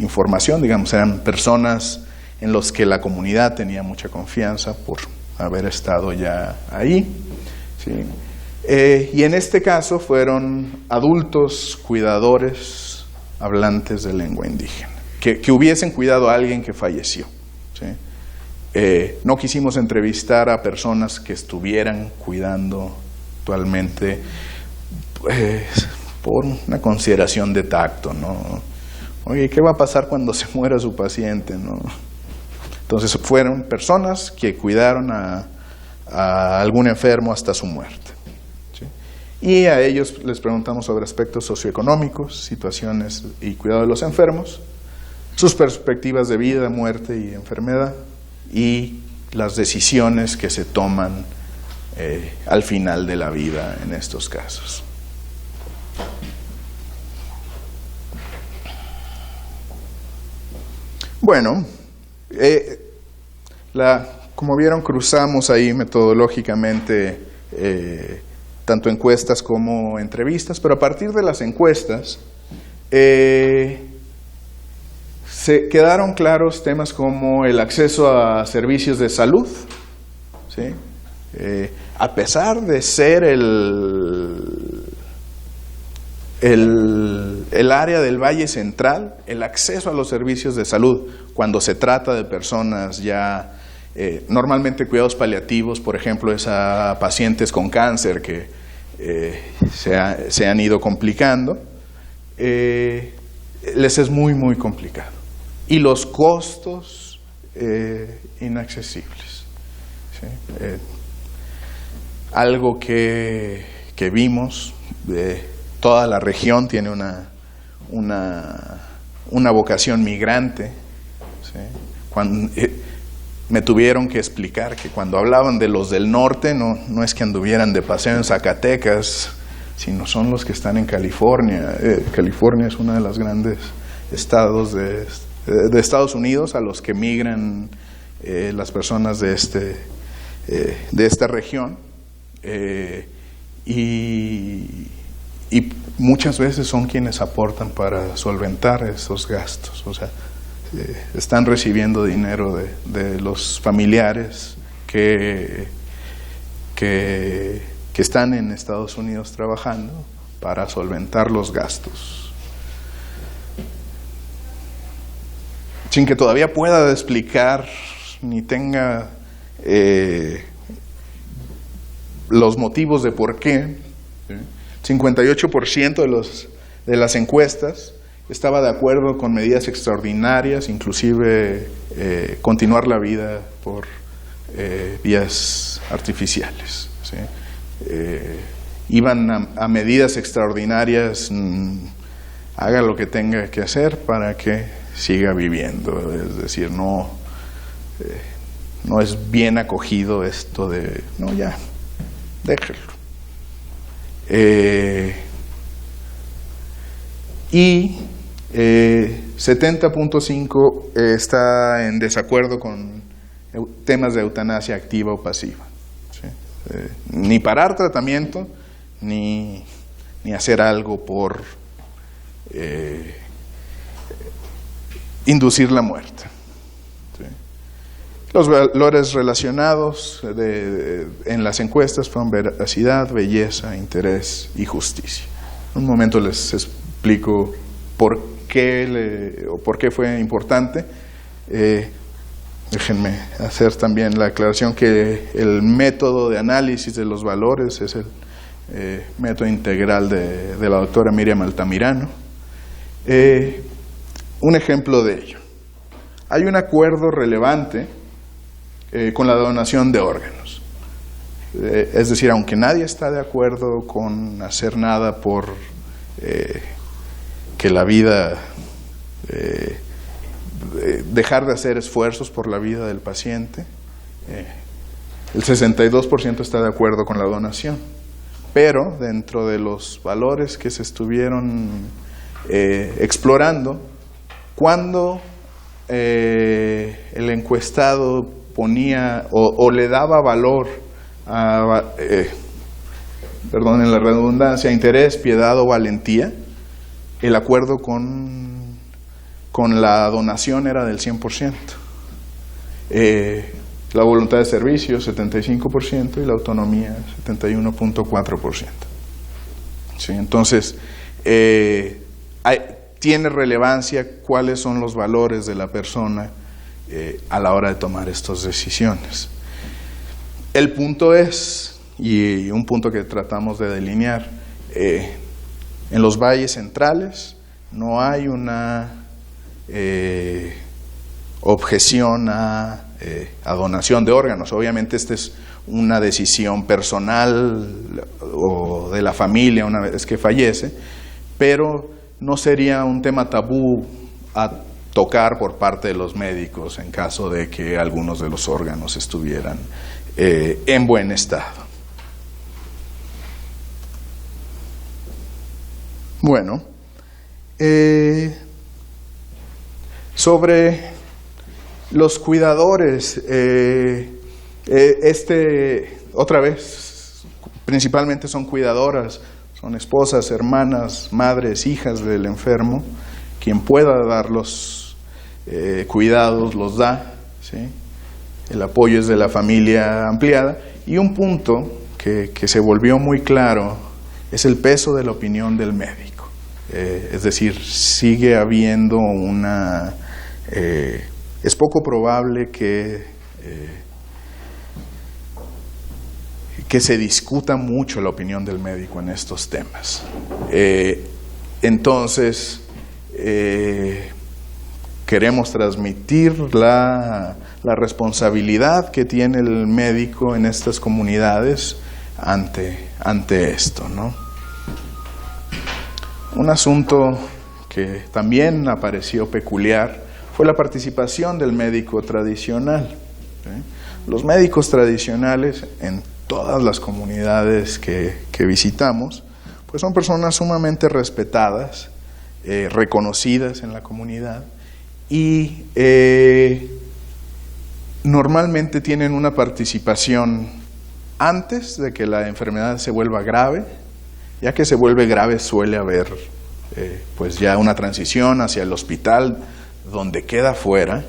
B: información. Digamos, eran personas en los que la comunidad tenía mucha confianza por haber estado ya ahí, ¿sí? Y en este caso fueron adultos cuidadores hablantes de lengua indígena, que hubiesen cuidado a alguien que falleció, ¿sí? No quisimos entrevistar a personas que estuvieran cuidando actualmente, por una consideración de tacto, ¿no? Oye, ¿qué va a pasar cuando se muera su paciente, no? Entonces fueron personas que cuidaron a algún enfermo hasta su muerte, ¿sí? Y a ellos les preguntamos sobre aspectos socioeconómicos, situaciones y cuidado de los enfermos, sus perspectivas de vida, muerte y enfermedad, y las decisiones que se toman al final de la vida en estos casos. Bueno, como vieron, cruzamos ahí metodológicamente tanto encuestas como entrevistas, pero a partir de las encuestas se quedaron claros temas como el acceso a servicios de salud, ¿sí? A pesar de ser el área del Valle Central, el acceso a los servicios de salud, cuando se trata de personas ya normalmente cuidados paliativos, por ejemplo, es a pacientes con cáncer que se han ido complicando, les es muy, muy complicado. Y los costos inaccesibles, ¿sí? Algo que vimos, toda la región tiene una vocación migrante, ¿sí? Me tuvieron que explicar que cuando hablaban de los del norte, no es que anduvieran de paseo en Zacatecas, sino son los que están en California. California es uno de los grandes estados de Estados Unidos a los que migran las personas de esta región. Y muchas veces son quienes aportan para solventar esos gastos. O sea, están recibiendo dinero de los familiares que están en Estados Unidos trabajando para solventar los gastos. Sin que todavía pueda explicar ni tenga los motivos de por qué, 58% de las encuestas estaba de acuerdo con medidas extraordinarias, inclusive continuar la vida por vías artificiales, ¿sí? Iban a medidas extraordinarias, haga lo que tenga que hacer para que siga viviendo. Es decir, no es bien acogido esto de, no, ya, déjelo. Y 70.5 está en desacuerdo con temas de eutanasia activa o pasiva, ¿sí? Ni parar tratamiento, ni hacer algo por inducir la muerte, ¿sí? Los valores relacionados en las encuestas fueron veracidad, belleza, interés y justicia. En un momento les explico por qué fue importante. Déjenme hacer también la aclaración que el método de análisis de los valores es el método integral de la doctora Miriam Altamirano. Un ejemplo de ello. Hay un acuerdo relevante con la donación de órganos. Es decir, aunque nadie está de acuerdo con hacer nada por que la vida, dejar de hacer esfuerzos por la vida del paciente, el 62% está de acuerdo con la donación. Pero dentro de los valores que se estuvieron explorando, cuando el encuestado ponía o le daba valor a, perdonen la redundancia, interés, piedad o valentía, el acuerdo con la donación era del 100%. La voluntad de servicio, 75%, y la autonomía, 71.4%. ¿Sí? Entonces, tiene relevancia cuáles son los valores de la persona a la hora de tomar estas decisiones. El punto es, y un punto que tratamos de delinear, en los valles centrales no hay una objeción a donación de órganos. Obviamente esta es una decisión personal o de la familia una vez que fallece, pero no sería un tema tabú a tocar por parte de los médicos en caso de que algunos de los órganos estuvieran en buen estado. Bueno, sobre Los cuidadores, otra vez, principalmente son cuidadoras, son esposas, hermanas, madres, hijas del enfermo. Quien pueda dar los cuidados los da, ¿sí? El apoyo es de la familia ampliada. Y un punto que se volvió muy claro es el peso de la opinión del médico. Es decir, sigue habiendo una... es poco probable que se discuta mucho la opinión del médico en estos temas. Entonces, queremos transmitir la responsabilidad que tiene el médico en estas comunidades ante esto, ¿no? Un asunto que también apareció peculiar fue la participación del médico tradicional, ¿sí? Los médicos tradicionales en todas las comunidades que visitamos, pues son personas sumamente respetadas, reconocidas en la comunidad y normalmente tienen una participación antes de que la enfermedad se vuelva grave. Ya que se vuelve grave suele haber pues ya una transición hacia el hospital donde queda fuera,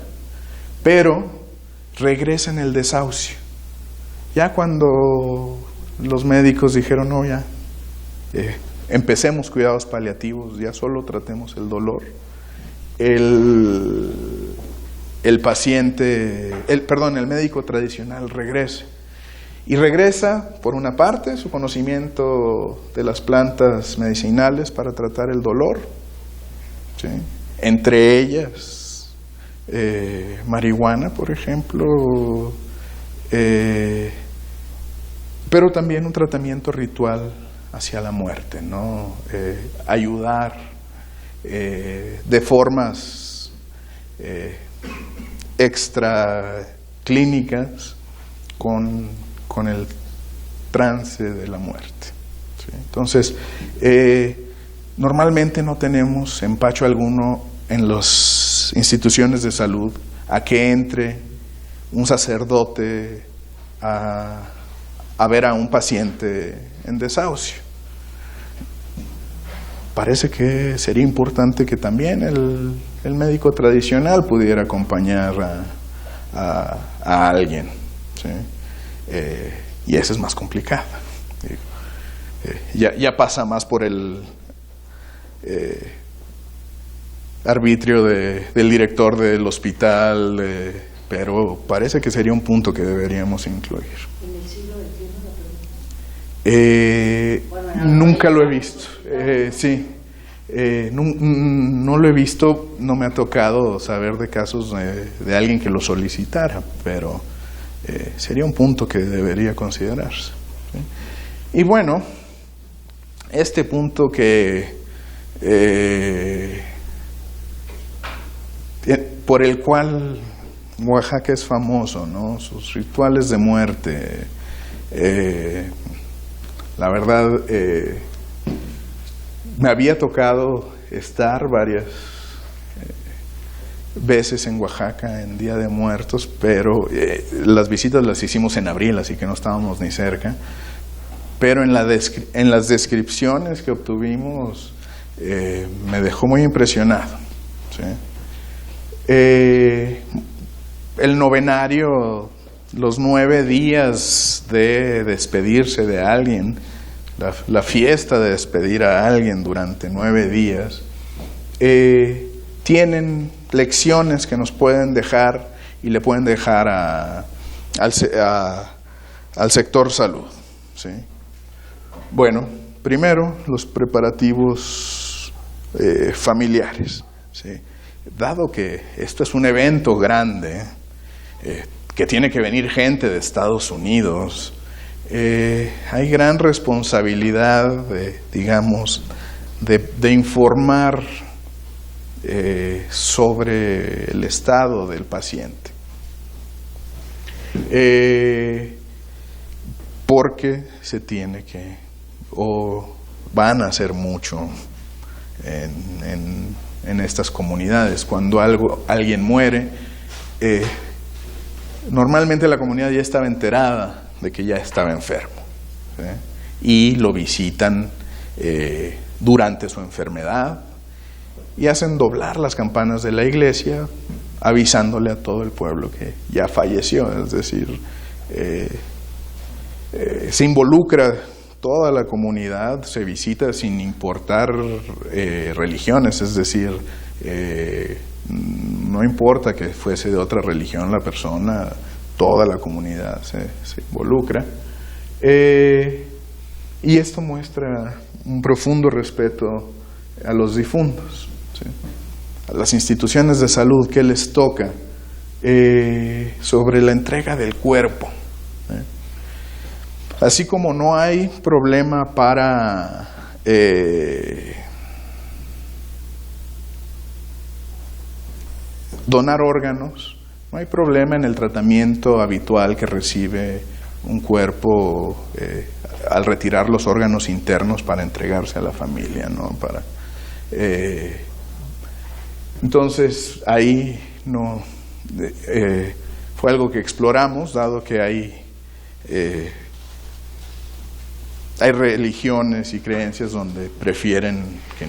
B: pero regresa en el desahucio. Ya cuando los médicos dijeron, no, ya empecemos cuidados paliativos, ya solo tratemos el dolor, el médico tradicional regresa. Y regresa, por una parte, su conocimiento de las plantas medicinales para tratar el dolor, ¿sí? Entre ellas marihuana, por ejemplo, pero también un tratamiento ritual hacia la muerte, ¿no? Ayudar de formas extraclínicas con el trance de la muerte, ¿sí? Entonces, normalmente no tenemos empacho alguno en las instituciones de salud a que entre un sacerdote a ver a un paciente en desahucio. Parece que sería importante que también el médico tradicional pudiera acompañar a alguien, ¿sí? Y eso es más complicado. Ya pasa más por el arbitrio del director del hospital, pero parece que sería un punto que deberíamos incluir.
D: ¿En el siglo XXI la pregunta?
B: Nunca lo he visto. Sí, no lo he visto, no me ha tocado saber de casos de alguien que lo solicitara, pero sería un punto que debería considerarse, ¿sí? Y bueno, este punto por el cual Oaxaca es famoso, ¿no? Sus rituales de muerte, la verdad, me había tocado estar varias veces en Oaxaca en Día de Muertos, pero las visitas las hicimos en abril, así que no estábamos ni cerca, pero en las descripciones que obtuvimos me dejó muy impresionado, ¿sí? El novenario, los 9 días de despedirse de alguien, la fiesta de despedir a alguien durante 9 días, tienen lecciones que nos pueden dejar y le pueden dejar al sector salud, ¿sí? Bueno, primero los preparativos familiares, ¿sí? Dado que esto es un evento grande, que tiene que venir gente de Estados Unidos, hay gran responsabilidad, digamos, de informar sobre el estado del paciente, porque se tiene que, o van a hacer mucho en estas comunidades. Cuando alguien muere, normalmente la comunidad ya estaba enterada de que ya estaba enfermo, ¿sí? Y lo visitan durante su enfermedad y hacen doblar las campanas de la iglesia avisándole a todo el pueblo que ya falleció, es decir, se involucra toda la comunidad, se visita sin importar religiones, es decir, no importa que fuese de otra religión la persona, toda la comunidad se involucra. Y esto muestra un profundo respeto a los difuntos, ¿sí? A las instituciones de salud que les toca sobre la entrega del cuerpo. Así como no hay problema para donar órganos, no hay problema en el tratamiento habitual que recibe un cuerpo al retirar los órganos internos para entregarse a la familia, ¿no? Entonces ahí no fue algo que exploramos, dado que hay religiones y creencias donde prefieren que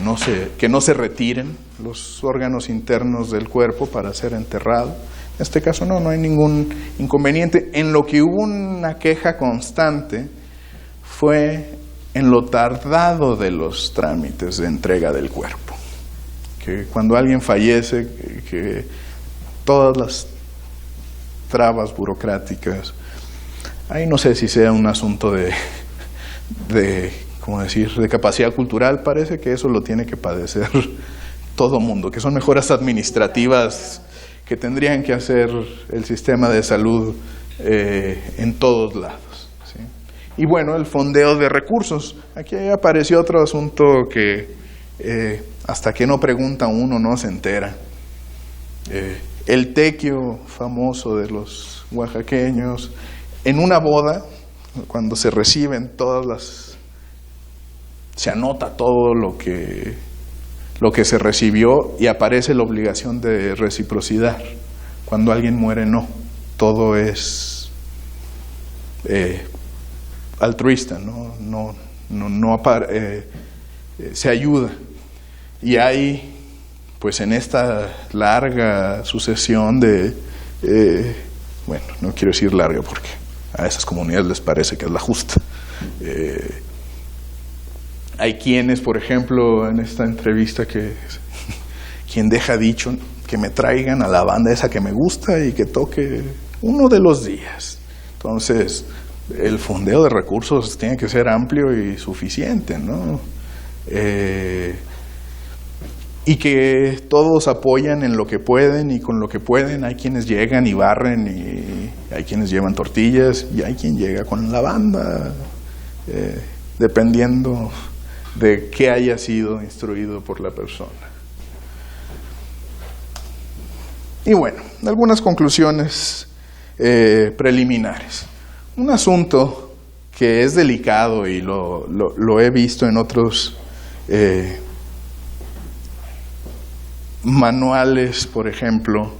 B: no se retiren los órganos internos del cuerpo para ser enterrado. En este caso no hay ningún inconveniente. En lo que hubo una queja constante fue en lo tardado de los trámites de entrega del cuerpo. Que cuando alguien fallece, que todas las trabas burocráticas, ahí no sé si sea un asunto de capacidad cultural, parece que eso lo tiene que padecer todo mundo, que son mejoras administrativas que tendrían que hacer el sistema de salud en todos lados, ¿sí? Y bueno, el fondeo de recursos. Aquí apareció otro asunto que hasta que no pregunta uno no se entera. El tequio famoso de los oaxaqueños, en una boda, cuando se reciben se anota todo lo que se recibió y aparece la obligación de reciprocidad. Cuando alguien muere, no. Todo es altruista, se ayuda. Y hay, pues en esta larga sucesión bueno, no quiero decir larga porque a esas comunidades les parece que es la justa. Hay quienes, por ejemplo, en esta entrevista quien deja dicho que me traigan a la banda esa que me gusta y que toque uno de los días. Entonces, el fondeo de recursos tiene que ser amplio y suficiente, ¿no? Y que todos apoyan en lo que pueden y con lo que pueden. Hay quienes llegan y barren y hay quienes llevan tortillas y hay quien llega con la banda, dependiendo de qué haya sido instruido por la persona. Y bueno, algunas conclusiones preliminares. Un asunto que es delicado y lo he visto en otros manuales, por ejemplo,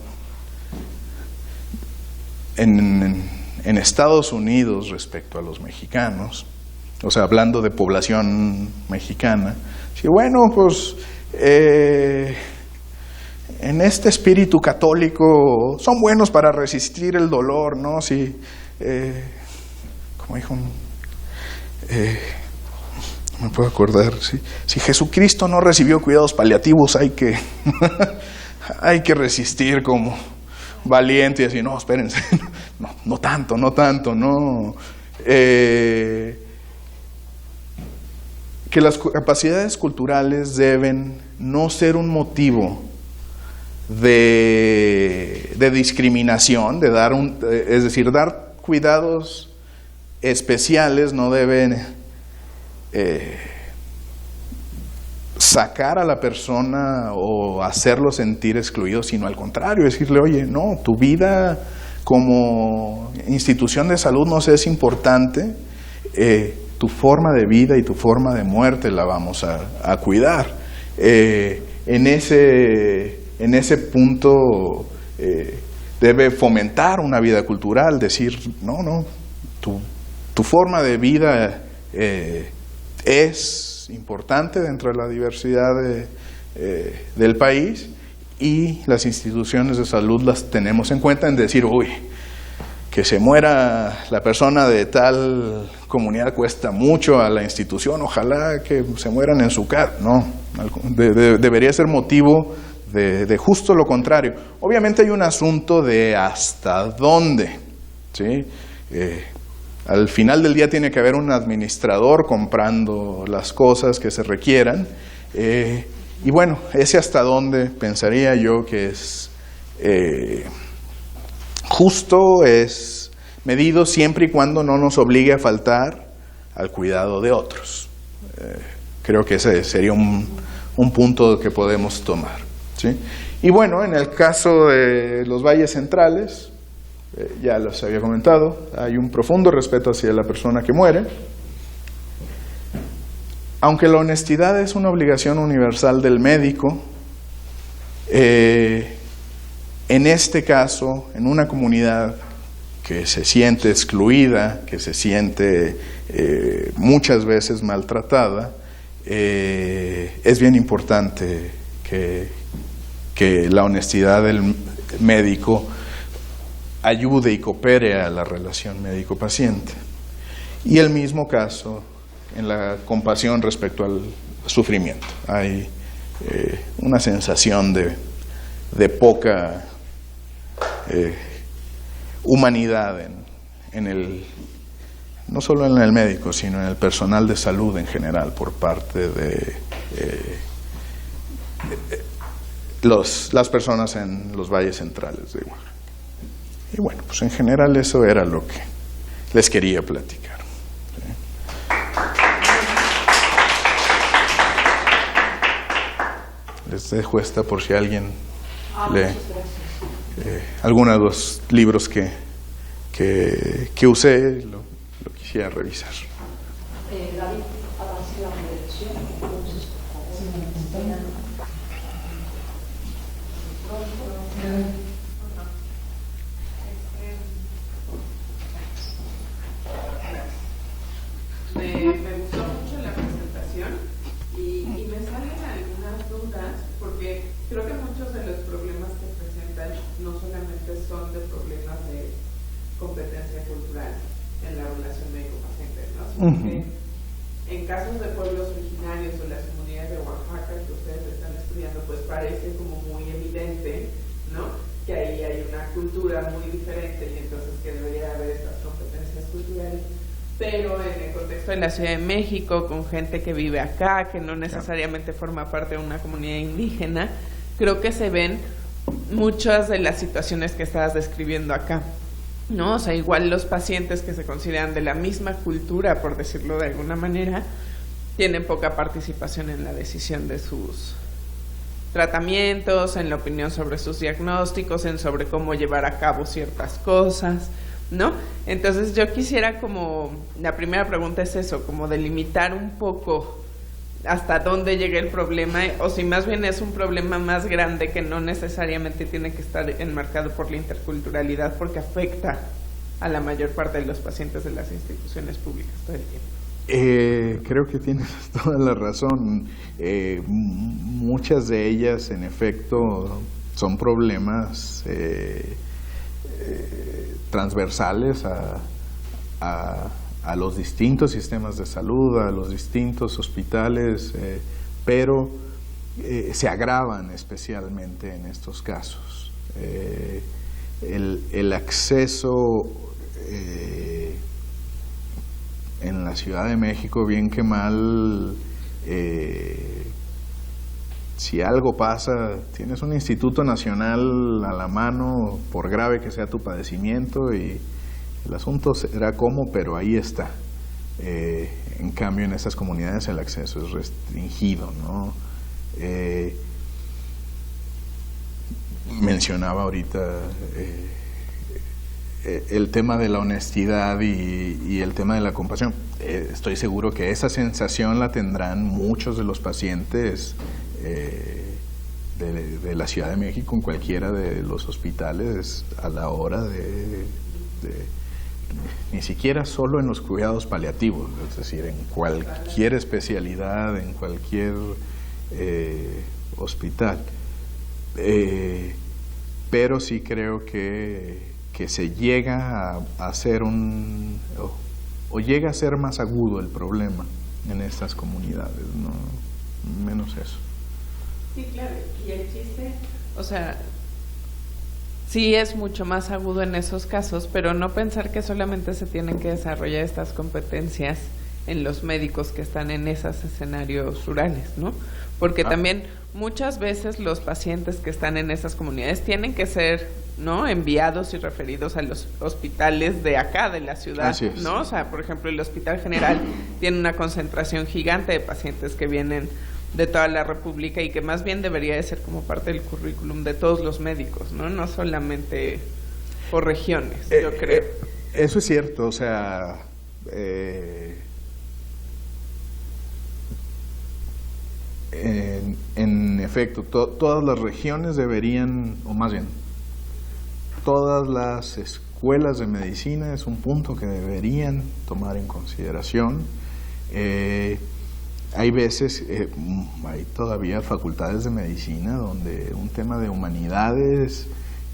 B: en Estados Unidos respecto a los mexicanos, o sea, hablando de población mexicana, sí, bueno, pues en este espíritu católico son buenos para resistir el dolor, ¿no? Sí, como dijo no me puedo acordar, ¿sí? Si Jesucristo no recibió cuidados paliativos, hay que resistir como valiente y así, no, espérense, no tanto, no. Que las capacidades culturales deben no ser un motivo de discriminación, es decir, dar cuidados especiales no deben sacar a la persona o hacerlo sentir excluido, sino al contrario, decirle, oye, no, tu vida como institución de salud nos es importante, tu forma de vida y tu forma de muerte la vamos a cuidar. En ese punto debe fomentar una vida cultural, decir, no, tu forma de vida es importante dentro de la diversidad del país, y las instituciones de salud las tenemos en cuenta en decir, que se muera la persona de tal comunidad cuesta mucho a la institución, ojalá que se mueran en su casa. No, debería ser motivo de justo lo contrario. Obviamente hay un asunto de hasta dónde, ¿sí? Al final del día tiene que haber un administrador comprando las cosas que se requieran, y bueno, ese hasta dónde pensaría yo que es justo, es medido siempre y cuando no nos obligue a faltar al cuidado de otros. Creo que ese sería un punto que podemos tomar, ¿sí? Y bueno, en el caso de los valles centrales, ya los había comentado, hay un profundo respeto hacia la persona que muere. Aunque la honestidad es una obligación universal del médico, en este caso, en una comunidad que se siente excluida, que se siente muchas veces maltratada, es bien importante que la honestidad del médico ayude y coopere a la relación médico-paciente. Y el mismo caso en la compasión respecto al sufrimiento. Hay una sensación de poca humanidad en el, no solo en el médico, sino en el personal de salud en general, por parte de las personas en los valles centrales de Oaxaca. Y bueno, pues en general eso era lo que les quería platicar. Les dejo esta por si alguien lee alguno de los libros que usé, lo quisiera revisar.
D: David, avance la proyección, entonces,
C: Me gustó mucho la presentación y me salen algunas dudas, porque creo que muchos de los problemas que presentan no solamente son de problemas de competencia cultural en la relación médico-paciente, ¿no? Sino que en casos de pueblos originarios o las comunidades de Oaxaca que ustedes están estudiando, pues parece como muy evidente, ¿no?, que ahí hay una cultura muy diferente y entonces que debería haber estas competencias culturales. Pero en el contexto de la Ciudad de México, con gente que vive acá, que no necesariamente forma parte de una comunidad indígena, creo que se ven muchas de las situaciones que estabas describiendo acá, ¿no? O sea, igual los pacientes que se consideran de la misma cultura, por decirlo de alguna manera, tienen poca participación en la decisión de sus tratamientos, en la opinión sobre sus diagnósticos, en sobre cómo llevar a cabo ciertas cosas, ¿no? Entonces yo quisiera como, la primera pregunta es eso, como delimitar un poco hasta dónde llega el problema, o si más bien es un problema más grande que no necesariamente tiene que estar enmarcado por la interculturalidad, porque afecta a la mayor parte de los pacientes de las instituciones públicas todo el tiempo.
B: Creo que tienes toda la razón. Muchas de ellas, en efecto, son problemas transversales a los distintos sistemas de salud, a los distintos hospitales, pero se agravan especialmente en estos casos. El acceso en la Ciudad de México, bien que mal, si algo pasa, tienes un instituto nacional a la mano, por grave que sea tu padecimiento, y el asunto será cómo, pero ahí está. En cambio, en estas comunidades el acceso es restringido, ¿no? Mencionaba ahorita el tema de la honestidad y el tema de la compasión. Estoy seguro que esa sensación la tendrán muchos de los pacientes de la Ciudad de México, en cualquiera de los hospitales, a la hora ni siquiera solo en los cuidados paliativos, es decir, en cualquier especialidad, en cualquier hospital. Pero sí creo que se llega a hacer o llega a ser más agudo el problema en estas comunidades, no menos eso.
C: Sí, claro, y el chiste, o sea, sí es mucho más agudo en esos casos, pero no pensar que solamente se tienen que desarrollar estas competencias en los médicos que están en esos escenarios rurales, ¿no? Porque también muchas veces los pacientes que están en esas comunidades tienen que ser, ¿no?, enviados y referidos a los hospitales de acá, de la ciudad, ¿no? O sea, por ejemplo, el Hospital General tiene una concentración gigante de pacientes que vienen de toda la República y que más bien debería de ser como parte del currículum de todos los médicos, ¿no? No solamente por regiones, yo creo.
B: Eso es cierto, o sea, en efecto, todas las regiones deberían, o más bien, todas las escuelas de medicina es un punto que deberían tomar en consideración. Hay veces, hay todavía facultades de medicina donde un tema de humanidades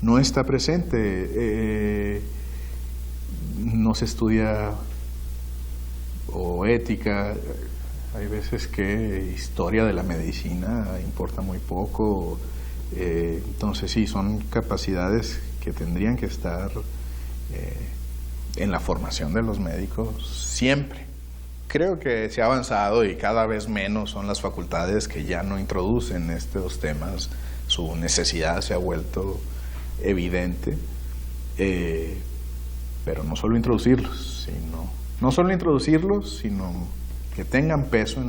B: no está presente, no se estudia, o ética. Hay veces que historia de la medicina importa muy poco, entonces sí, son capacidades que tendrían que estar en la formación de los médicos siempre. Creo que se ha avanzado y cada vez menos son las facultades que ya no introducen estos temas, su necesidad se ha vuelto evidente, pero no solo introducirlos, sino que tengan peso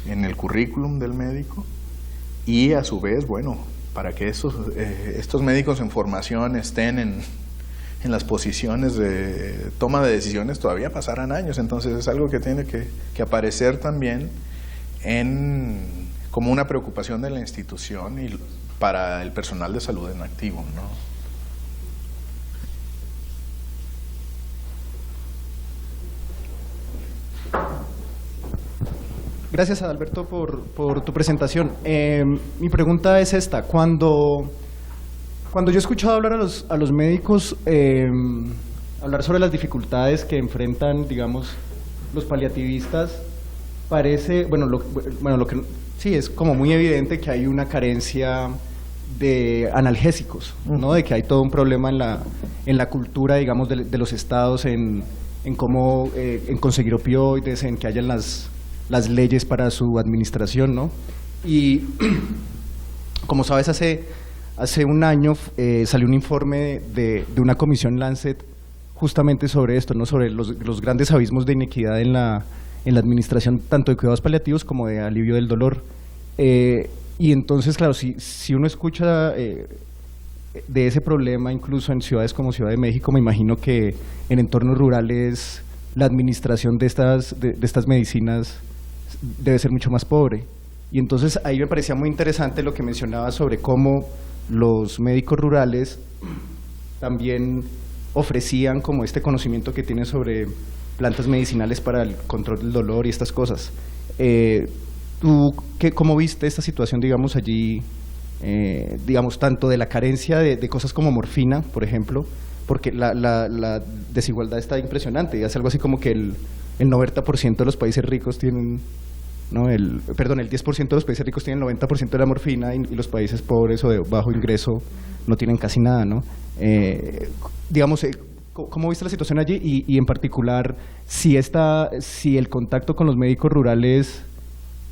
B: en el currículum del médico y a su vez, bueno, para que estos médicos en formación estén en las posiciones de toma de decisiones todavía pasarán años, entonces es algo que tiene que aparecer también como una preocupación de la institución y para el personal de salud en activo, ¿no?
E: Gracias, Adalberto, por tu presentación. Mi pregunta es esta. Cuando yo he escuchado hablar a los médicos, hablar sobre las dificultades que enfrentan, digamos, los paliativistas, parece, lo que sí, es como muy evidente que hay una carencia de analgésicos, ¿no? De que hay todo un problema en la cultura, digamos, de los estados, en cómo en conseguir opioides, en que hayan las leyes para su administración, ¿no? Y como sabes, hace un año salió un informe de una comisión Lancet justamente sobre esto, ¿no? Sobre los grandes abismos de inequidad en la administración tanto de cuidados paliativos como de alivio del dolor. Y entonces, claro, si uno escucha de ese problema incluso en ciudades como Ciudad de México, me imagino que en entornos rurales la administración de estas medicinas debe ser mucho más pobre. Y entonces ahí me parecía muy interesante lo que mencionaba sobre cómo los médicos rurales también ofrecían como este conocimiento que tienen sobre plantas medicinales para el control del dolor y estas cosas. ¿Tú cómo viste esta situación, digamos, allí, digamos, tanto de la carencia de cosas como morfina, por ejemplo, porque la desigualdad está impresionante, y hace algo así como que el 90% de los países ricos tienen, ¿no? el 10% de los países ricos tienen el 90% de la morfina y los países pobres o de bajo ingreso no tienen casi nada, ¿no? Digamos, ¿cómo viste la situación allí? Y en particular, si el contacto con los médicos rurales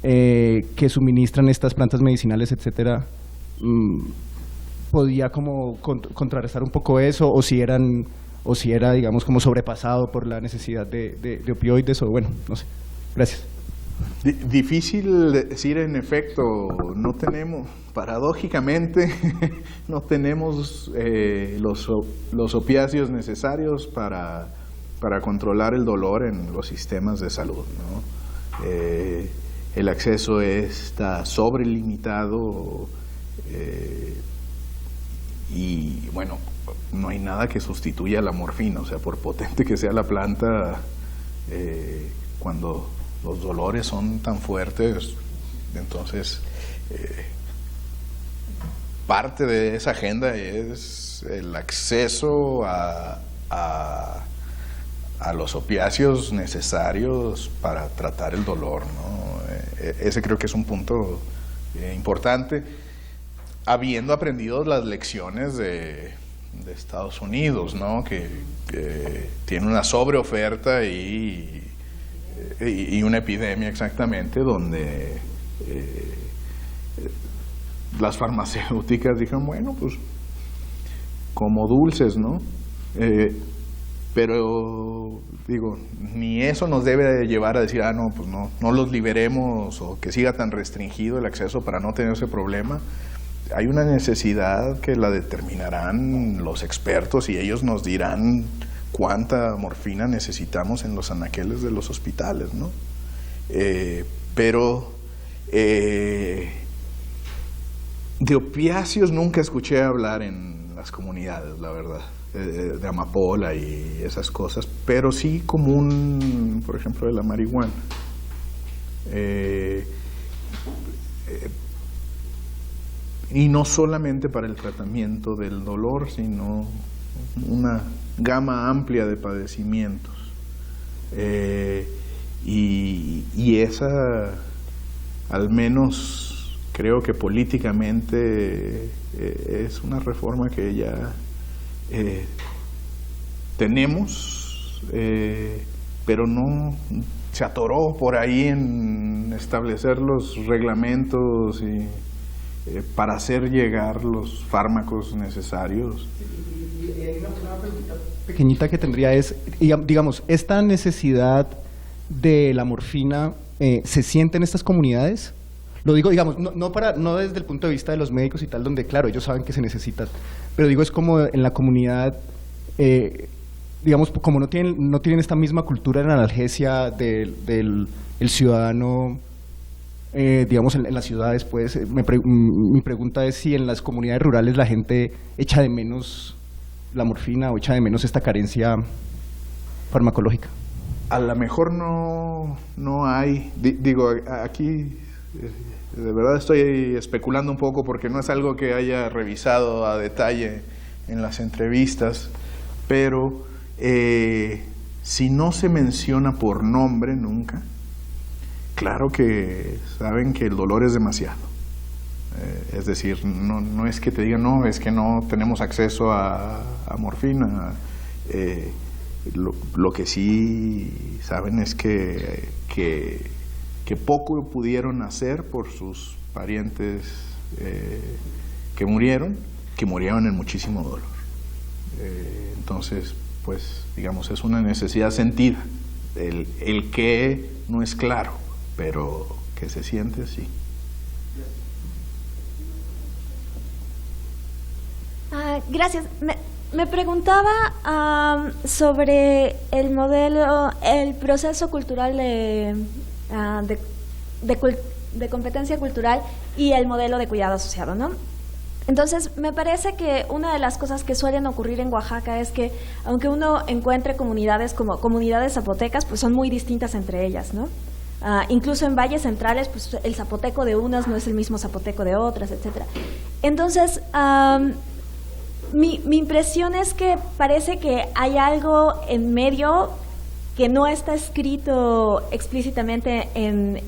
E: que suministran estas plantas medicinales, etcétera, podía como contrarrestar un poco eso, o si era, digamos, como sobrepasado por la necesidad de opioides, o bueno, no sé. Gracias.
B: Difícil decir, en efecto, no tenemos, paradójicamente, no tenemos los opiáceos necesarios para controlar el dolor en los sistemas de salud, ¿no? El acceso está sobrelimitado, Y bueno, no hay nada que sustituya la morfina, o sea, por potente que sea la planta, cuando los dolores son tan fuertes, entonces parte de esa agenda es el acceso a los opiáceos necesarios para tratar el dolor, ¿no? Ese creo que es un punto importante, habiendo aprendido las lecciones de Estados Unidos, ¿no? Que tiene una sobreoferta y una epidemia exactamente, donde las farmacéuticas dijeron, bueno, pues como dulces, ¿no? Pero digo, ni eso nos debe llevar a decir, no, pues no los liberemos, o que siga tan restringido el acceso para no tener ese problema. Hay una necesidad que la determinarán los expertos y ellos nos dirán cuánta morfina necesitamos en los anaqueles de los hospitales, ¿no? Pero de opiáceos nunca escuché hablar en las comunidades, la verdad, de amapola y esas cosas, pero sí común, por ejemplo, de la marihuana. Y no solamente para el tratamiento del dolor, sino una gama amplia de padecimientos. Y esa, al menos creo que políticamente, es una reforma que ya tenemos, pero no se atoró por ahí en establecer los reglamentos y para hacer llegar los fármacos necesarios.
E: Una pregunta pequeñita que tendría es, digamos, ¿esta necesidad de la morfina se siente en estas comunidades? Lo digo, digamos, no desde el punto de vista de los médicos y tal, donde claro, ellos saben que se necesita, pero digo, es como en la comunidad, digamos, como no tienen esta misma cultura de la analgesia del ciudadano, digamos, en las ciudades, pues, mi pregunta es si en las comunidades rurales la gente echa de menos la morfina o echa de menos esta carencia farmacológica.
B: A lo mejor no hay, digo, aquí de verdad estoy especulando un poco porque no es algo que haya revisado a detalle en las entrevistas, pero si no se menciona por nombre nunca, claro que saben que el dolor es demasiado. Es decir, no es que te digan, no, es que no tenemos acceso a morfina. Lo que sí saben es que poco pudieron hacer por sus parientes que murieron en muchísimo dolor. Entonces, pues, digamos, es una necesidad sentida. El que no es claro, pero que se siente, sí.
F: Gracias. Me preguntaba sobre el modelo, el proceso cultural de competencia cultural y el modelo de cuidado asociado, ¿no? Entonces, me parece que una de las cosas que suelen ocurrir en Oaxaca es que, aunque uno encuentre comunidades como comunidades zapotecas, pues son muy distintas entre ellas, ¿no? Incluso en valles centrales, pues el zapoteco de unas no es el mismo zapoteco de otras, etcétera. Entonces, mi impresión es que parece que hay algo en medio que no está escrito explícitamente en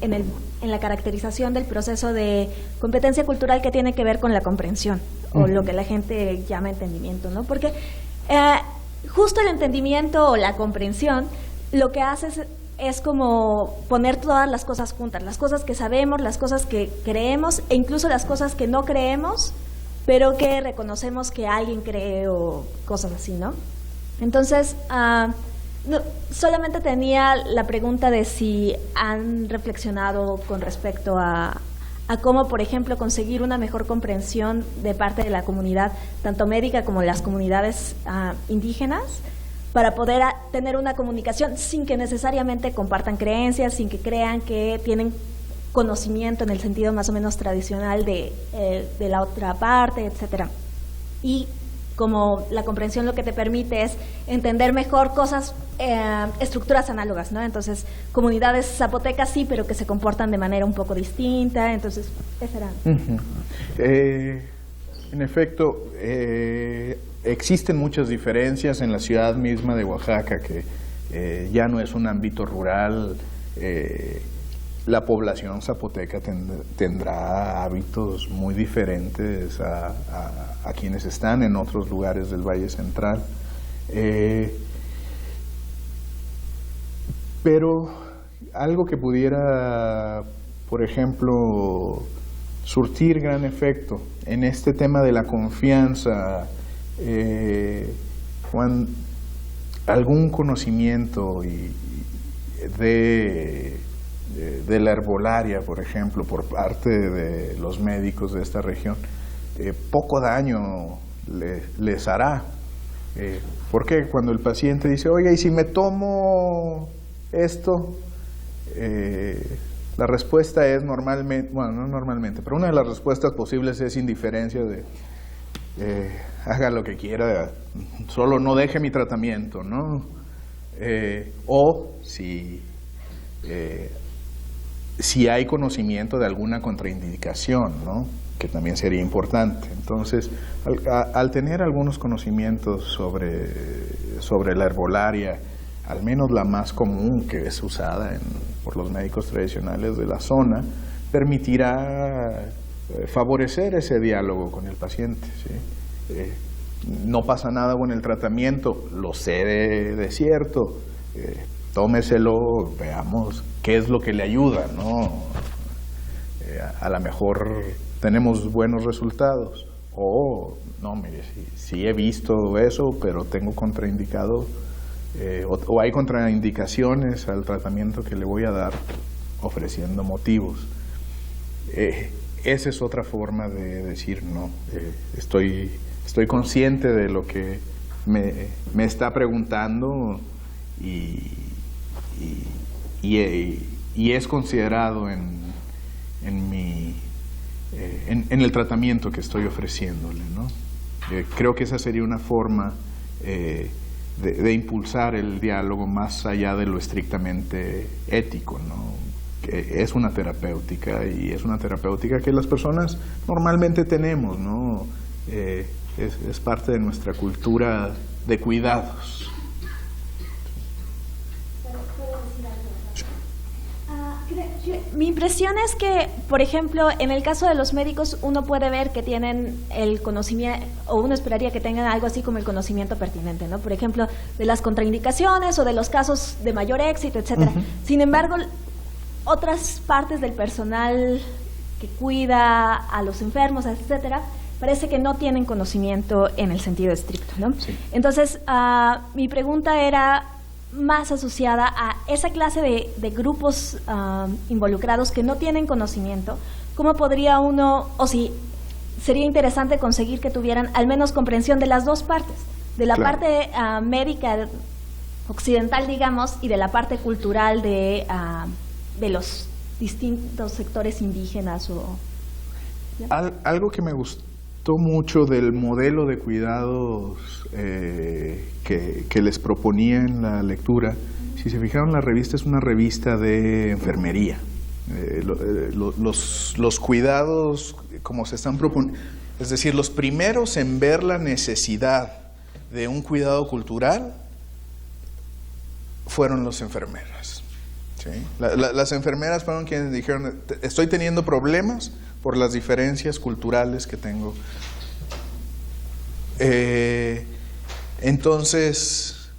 F: la caracterización del proceso de competencia cultural, que tiene que ver con la comprensión, o lo que la gente llama entendimiento, ¿no? Porque justo el entendimiento o la comprensión lo que hace es como poner todas las cosas juntas, las cosas que sabemos, las cosas que creemos e incluso las cosas que no creemos, pero que reconocemos que alguien cree o cosas así, ¿no? Entonces, solamente tenía la pregunta de si han reflexionado con respecto a cómo, por ejemplo, conseguir una mejor comprensión de parte de la comunidad, tanto médica como las comunidades indígenas, para poder tener una comunicación sin que necesariamente compartan creencias, sin que crean que tienen conocimiento en el sentido más o menos tradicional de la otra parte, etcétera. Y como la comprensión lo que te permite es entender mejor cosas, estructuras análogas, ¿no? Entonces, comunidades zapotecas sí, pero que se comportan de manera un poco distinta, entonces, esa era.
B: En efecto, existen muchas diferencias en la ciudad misma de Oaxaca, que ya no es un ámbito rural. La población zapoteca tendrá hábitos muy diferentes a quienes están en otros lugares del Valle Central. Pero algo que pudiera, por ejemplo, surtir gran efecto en este tema de la confianza, algún conocimiento de la herbolaria, por ejemplo, por parte de los médicos de esta región, poco daño les hará. Porque cuando el paciente dice, oiga, ¿y si me tomo esto? La respuesta es normalmente, bueno, no normalmente, pero una de las respuestas posibles es indiferencia de haga lo que quiera, solo no deje mi tratamiento, ¿no? O si hay conocimiento de alguna contraindicación, ¿no? Que también sería importante. Entonces, al tener algunos conocimientos sobre la herbolaria, al menos la más común que es usada por los médicos tradicionales de la zona, permitirá favorecer ese diálogo con el paciente, ¿sí? No pasa nada con el tratamiento, lo sé de cierto, tómeselo, veamos qué es lo que le ayuda, ¿no? A lo mejor tenemos buenos resultados, o no, mire, sí he visto eso, pero tengo contraindicado, o hay contraindicaciones al tratamiento que le voy a dar, ofreciendo motivos. Esa es otra forma de decir, no, estoy consciente de lo que me está preguntando y es considerado en el tratamiento que estoy ofreciéndole, ¿no? Creo que esa sería una forma de impulsar el diálogo más allá de lo estrictamente ético, ¿no? Que es una terapéutica, y es una terapéutica que las personas normalmente tenemos, ¿no? Es parte de nuestra cultura de cuidados.
F: Mi impresión es que, por ejemplo, en el caso de los médicos, uno puede ver que tienen el conocimiento, o uno esperaría que tengan algo así como el conocimiento pertinente, ¿no? Por ejemplo, de las contraindicaciones o de los casos de mayor éxito, etcétera. Sin embargo, otras partes del personal que cuida a los enfermos, etcétera, parece que no tienen conocimiento en el sentido estricto, ¿no? Sí. Entonces, mi pregunta era más asociada a esa clase de grupos involucrados que no tienen conocimiento. ¿Cómo podría uno, o si sería interesante conseguir que tuvieran al menos comprensión de las dos partes, de la parte médica occidental, digamos, y de la parte cultural de los distintos sectores indígenas?
B: Algo que me gustó mucho del modelo de cuidados que les proponía en la lectura, si se fijaron, la revista es una revista de enfermería. Los cuidados como se están proponiendo, es decir, los primeros en ver la necesidad de un cuidado cultural fueron las enfermeras. ¿Sí? Las enfermeras fueron quienes dijeron, estoy teniendo problemas por las diferencias culturales que tengo. Entonces,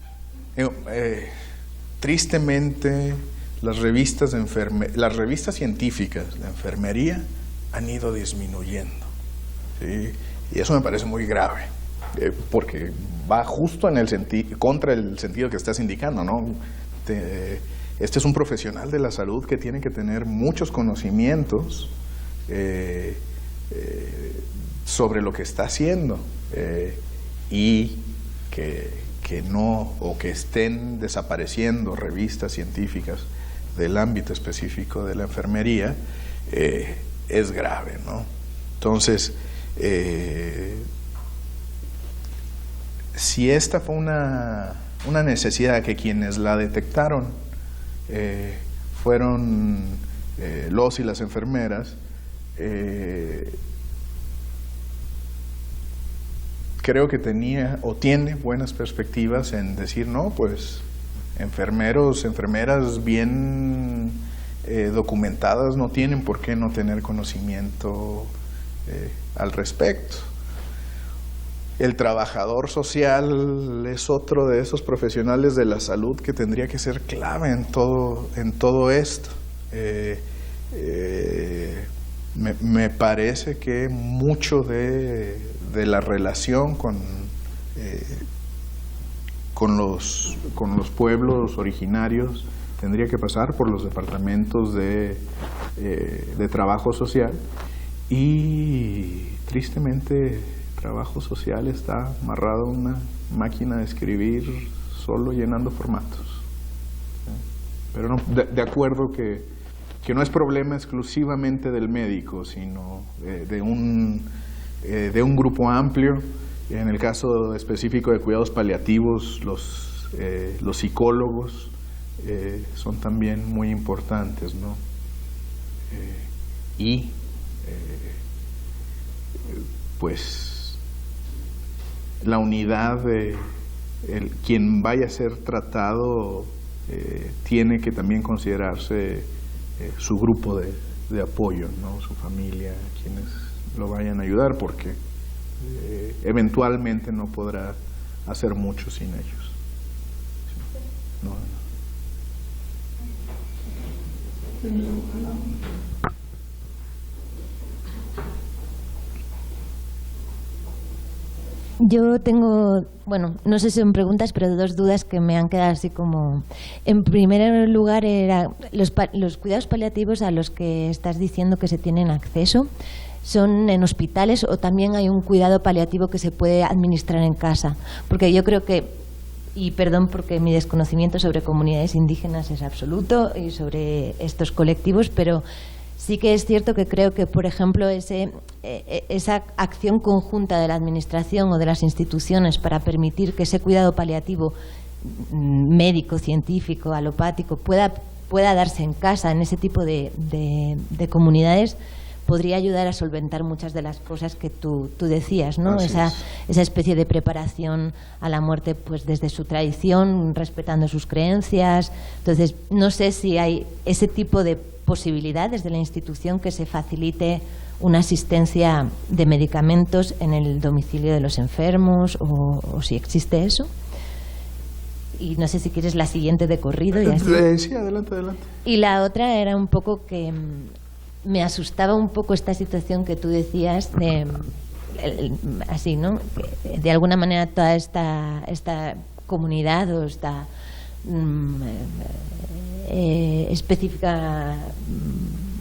B: tristemente, las revistas científicas de enfermería han ido disminuyendo, ¿sí? Y eso me parece muy grave, porque va justo en contra el sentido que estás indicando, ¿no? Este es un profesional de la salud que tiene que tener muchos conocimientos sobre lo que está haciendo, y que no, o que estén desapareciendo revistas científicas del ámbito específico de la enfermería, es grave, ¿no? Entonces, si esta fue una necesidad que quienes la detectaron fueron los y las enfermeras, creo que tenía o tiene buenas perspectivas en decir, no, pues enfermeros, enfermeras bien documentadas no tienen por qué no tener conocimiento al respecto. El trabajador social es otro de esos profesionales de la salud que tendría que ser clave en todo esto. Me parece que mucho de la relación con los pueblos originarios tendría que pasar por los departamentos de trabajo social, y tristemente trabajo social está amarrado a una máquina de escribir solo llenando formatos. Pero no, de acuerdo que no es problema exclusivamente del médico, sino de un grupo amplio. En el caso específico de cuidados paliativos, los psicólogos son también muy importantes, ¿no? Pues la unidad de quien vaya a ser tratado tiene que también considerarse su grupo de apoyo, ¿no? Su familia, quienes lo vayan a ayudar, porque eventualmente no podrá hacer mucho sin ellos. ¿No?
G: Yo tengo, bueno, no sé si son preguntas, pero dos dudas que me han quedado así como... En primer lugar, era los cuidados paliativos a los que estás diciendo que se tienen acceso, ¿son en hospitales o también hay un cuidado paliativo que se puede administrar en casa? Porque yo creo que, y perdón porque mi desconocimiento sobre comunidades indígenas es absoluto y sobre estos colectivos, pero sí que es cierto que creo que, por ejemplo, esa acción conjunta de la administración o de las instituciones para permitir que ese cuidado paliativo médico, científico, alopático pueda darse en casa, en ese tipo de comunidades, podría ayudar a solventar muchas de las cosas que tú decías, ¿no? Esa especie de preparación a la muerte, pues desde su tradición, respetando sus creencias. Entonces, no sé si hay ese tipo de posibilidades de la institución que se facilite una asistencia de medicamentos en el domicilio de los enfermos, o si existe eso. Y no sé si quieres la siguiente de corrido. Y así.
B: Sí, adelante.
G: Y la otra era un poco que me asustaba un poco esta situación que tú decías de así, ¿no? Que de alguna manera toda esta comunidad o esta específica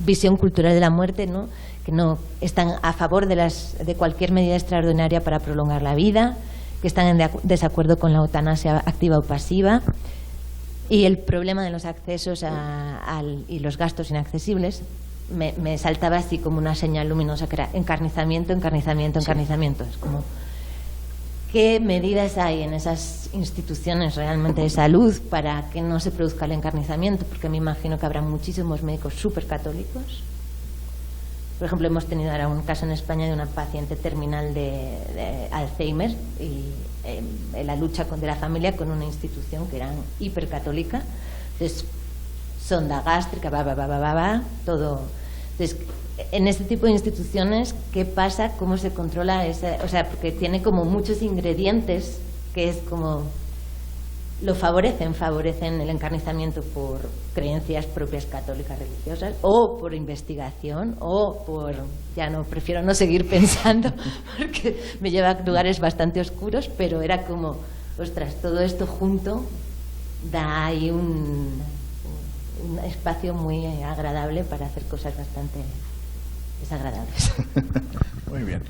G: visión cultural de la muerte, ¿no? Que no están a favor de cualquier medida extraordinaria para prolongar la vida, que están en desacuerdo con la eutanasia activa o pasiva, y el problema de los accesos y los gastos inaccesibles me saltaba así como una señal luminosa que era encarnizamiento. Es como, ¿qué medidas hay en esas instituciones realmente de salud para que no se produzca el encarnizamiento? Porque me imagino que habrá muchísimos médicos súper católicos. Por ejemplo, hemos tenido ahora un caso en España de una paciente terminal de Alzheimer y la lucha de la familia con una institución que era hipercatólica. Entonces, sonda gástrica, todo. Entonces, en este tipo de instituciones, ¿qué pasa? ¿Cómo se controla esa? O sea, porque tiene como muchos ingredientes que es como favorecen el encarnizamiento por creencias propias católicas religiosas, o por investigación, o por, prefiero no seguir pensando porque me lleva a lugares bastante oscuros, pero era como, ostras, todo esto junto da ahí un espacio muy agradable para hacer cosas bastante desagradables.
B: Muy bien.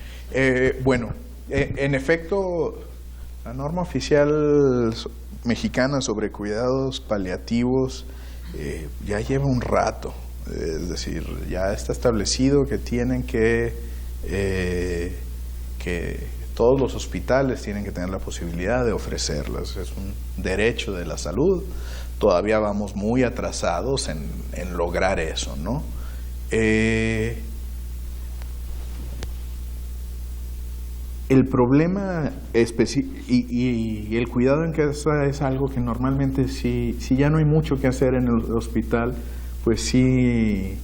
B: En efecto, la norma oficial mexicana sobre cuidados paliativos ya lleva un rato Es decir, ya está establecido que tienen que todos los hospitales tienen que tener la posibilidad de ofrecerlas. Es un derecho de la salud. Todavía vamos muy atrasados en lograr eso, ¿no? El problema y el cuidado en casa es algo que normalmente si ya no hay mucho que hacer en el hospital, pues sí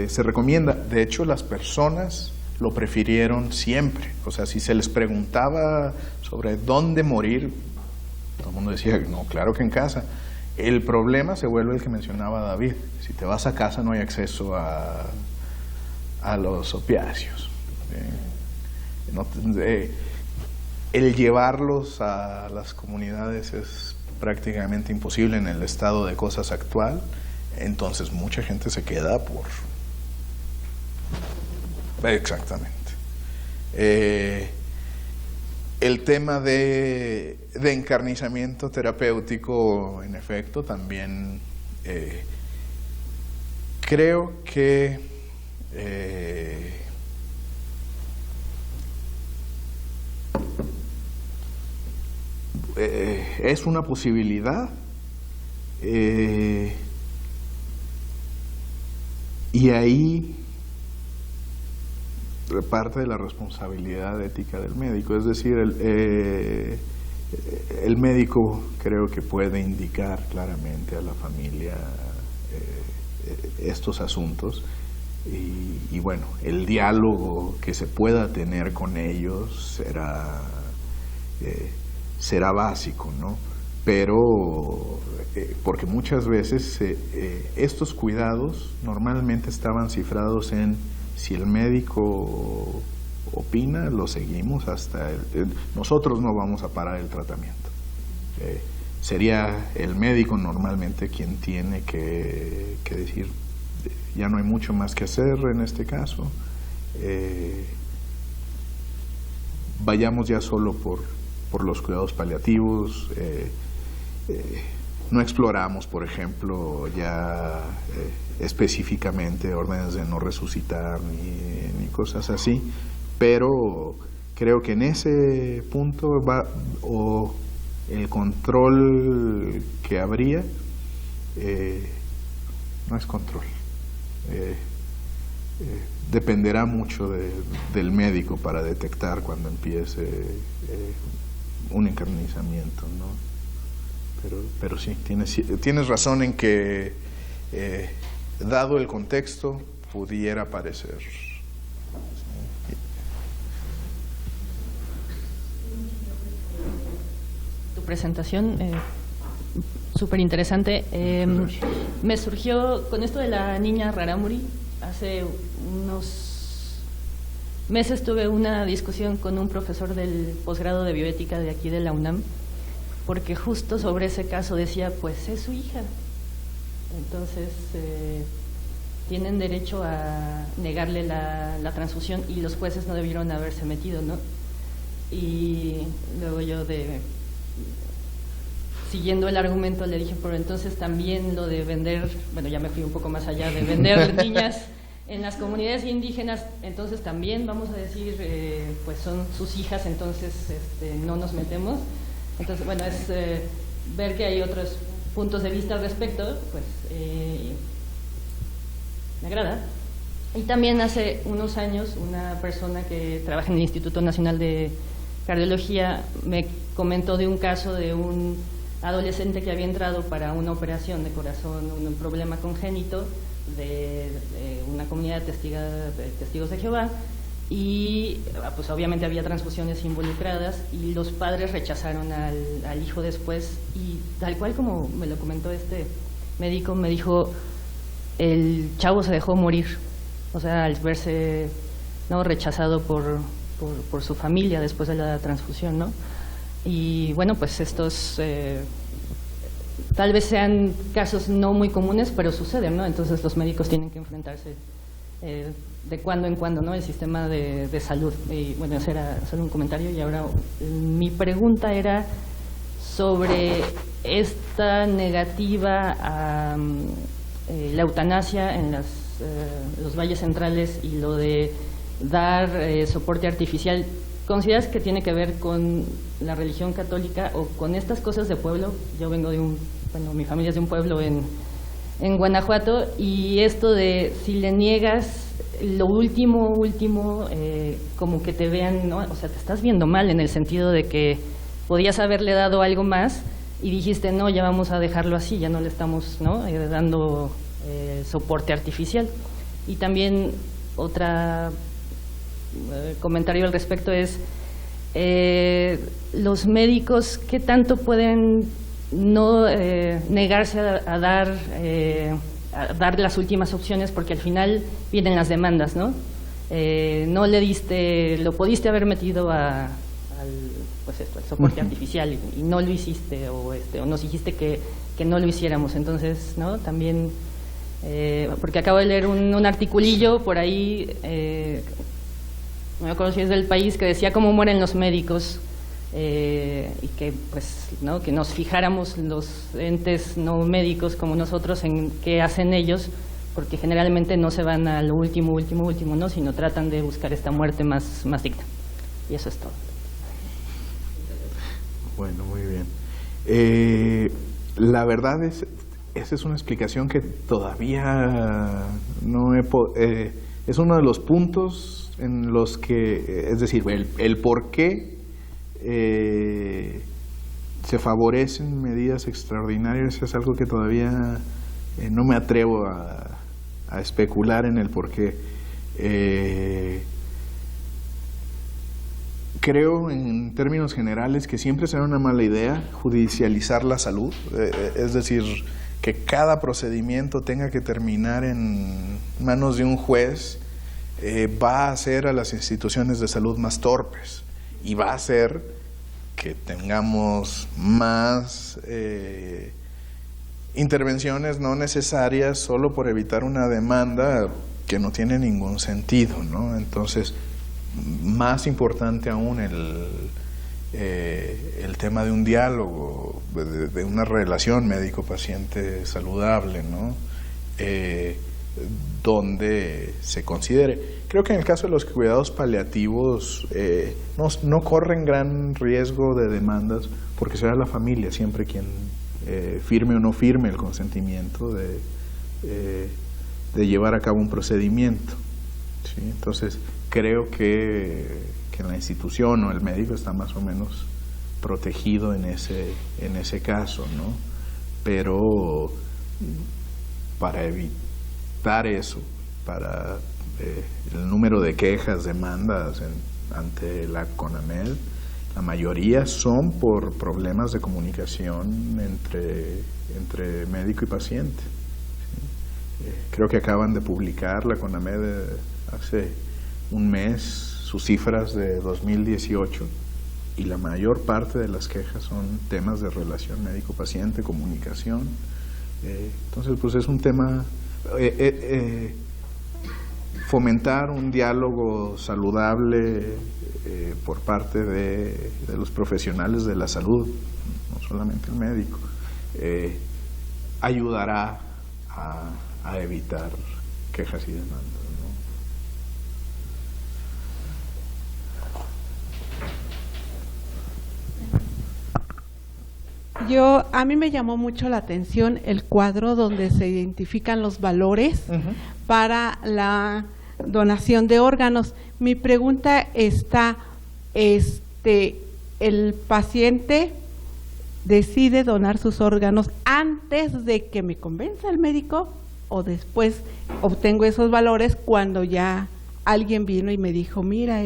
B: se recomienda. De hecho, las personas lo prefirieron siempre. O sea, si se les preguntaba sobre dónde morir, todo el mundo decía, no, claro que en casa. El problema se vuelve el que mencionaba David. Si te vas a casa no hay acceso a los opiáceos. El llevarlos a las comunidades es prácticamente imposible en el estado de cosas actual. Entonces mucha gente se queda por... Exactamente. El tema de encarnizamiento terapéutico, en efecto, también creo que es una posibilidad. Y ahí parte de la responsabilidad ética del médico, es decir, el médico creo que puede indicar claramente a la familia estos asuntos y bueno, el diálogo que se pueda tener con ellos será básico, ¿no? Pero porque muchas veces estos cuidados normalmente estaban cifrados en si el médico opina, lo seguimos hasta nosotros no vamos a parar el tratamiento. Sería el médico normalmente quien tiene que decir, ya no hay mucho más que hacer en este caso, vayamos ya solo por los cuidados paliativos. No exploramos, por ejemplo, ya específicamente órdenes de no resucitar ni cosas así, pero creo que en ese punto o el control que habría no es control. Dependerá mucho del médico para detectar cuando empiece un encarnizamiento, ¿no? Pero sí, tienes razón en que, dado el contexto, pudiera parecer.
H: Tu presentación, súper interesante. Me surgió con esto de la niña Rarámuri. Hace unos meses tuve una discusión con un profesor del posgrado de bioética de aquí de la UNAM, porque justo sobre ese caso decía, pues es su hija, entonces tienen derecho a negarle la transfusión y los jueces no debieron haberse metido, ¿no? Y luego yo siguiendo el argumento le dije, pero entonces también lo de vender, bueno, ya me fui un poco más allá, de vender niñas en las comunidades indígenas, entonces también vamos a decir, pues son sus hijas, entonces no nos metemos. Entonces, bueno, es ver que hay otros puntos de vista al respecto, pues me agrada. Y también hace unos años una persona que trabaja en el Instituto Nacional de Cardiología me comentó de un caso de un adolescente que había entrado para una operación de corazón, un problema congénito de una comunidad de testigos de Jehová, y pues obviamente había transfusiones involucradas y los padres rechazaron al hijo después, y tal cual como me lo comentó este médico, me dijo, el chavo se dejó morir, o sea, al verse rechazado por su familia después de la transfusión, ¿no? Y bueno, pues estos tal vez sean casos no muy comunes, pero suceden, ¿no? Entonces los médicos tienen que enfrentarse de cuando en cuando, ¿no? El sistema de salud. Y bueno, ese era solo un comentario. Y ahora mi pregunta era sobre esta negativa a la eutanasia en las los valles centrales y lo de dar soporte artificial, ¿consideras que tiene que ver con la religión católica o con estas cosas de pueblo? Yo vengo de mi familia es de un pueblo en Guanajuato, y esto de si le niegas lo último, como que te vean, ¿no? O sea, te estás viendo mal en el sentido de que podías haberle dado algo más y dijiste, no, ya vamos a dejarlo así, ya no le estamos, ¿no?, dando soporte artificial. Y también otro comentario al respecto es, los médicos, ¿qué tanto pueden no negarse a dar las últimas opciones? Porque al final vienen las demandas, ¿no? No le diste, lo pudiste haber metido al soporte artificial y no lo hiciste, o nos dijiste que no lo hiciéramos. Entonces, ¿no? También, porque acabo de leer un articulillo por ahí, no me acuerdo si es del País, que decía cómo mueren los médicos, y que, pues, ¿no?, que nos fijáramos los entes no médicos como nosotros en qué hacen ellos, porque generalmente no se van a lo último, ¿no?, sino tratan de buscar esta muerte más digna. Y eso es todo.
B: Bueno, muy bien. La verdad esa es una explicación que todavía no es uno de los puntos en los que, es decir, el por qué se favorecen medidas extraordinarias es algo que todavía no me atrevo a especular en el por qué. Creo, en términos generales, que siempre será una mala idea judicializar la salud, es decir, que cada procedimiento tenga que terminar en manos de un juez, va a hacer a las instituciones de salud más torpes y va a hacer que tengamos más intervenciones no necesarias solo por evitar una demanda que no tiene ningún sentido, ¿no? Entonces, más importante aún el tema de un diálogo, de una relación médico-paciente saludable, ¿no? Donde se considere. Creo que en el caso de los cuidados paliativos no corren gran riesgo de demandas, porque será la familia siempre quien firme o no firme el consentimiento de llevar a cabo un procedimiento, ¿sí? Entonces, creo que la institución o el médico está más o menos protegido en ese caso, ¿no? Pero para evitar eso, para el número de quejas, demandas ante la CONAMED, la mayoría son por problemas de comunicación entre médico y paciente, ¿sí? Creo que acaban de publicar la CONAMED hace un mes sus cifras de 2018 y la mayor parte de las quejas son temas de relación médico-paciente, comunicación. Entonces, pues es un tema, fomentar un diálogo saludable por parte de los profesionales de la salud, no solamente el médico, ayudará a evitar quejas y demandas,
C: ¿no? A mí me llamó mucho la atención el cuadro donde se identifican los valores para la donación de órganos. Mi pregunta está, ¿el paciente decide donar sus órganos antes de que me convenza el médico o después obtengo esos valores cuando ya alguien vino y me dijo, mira,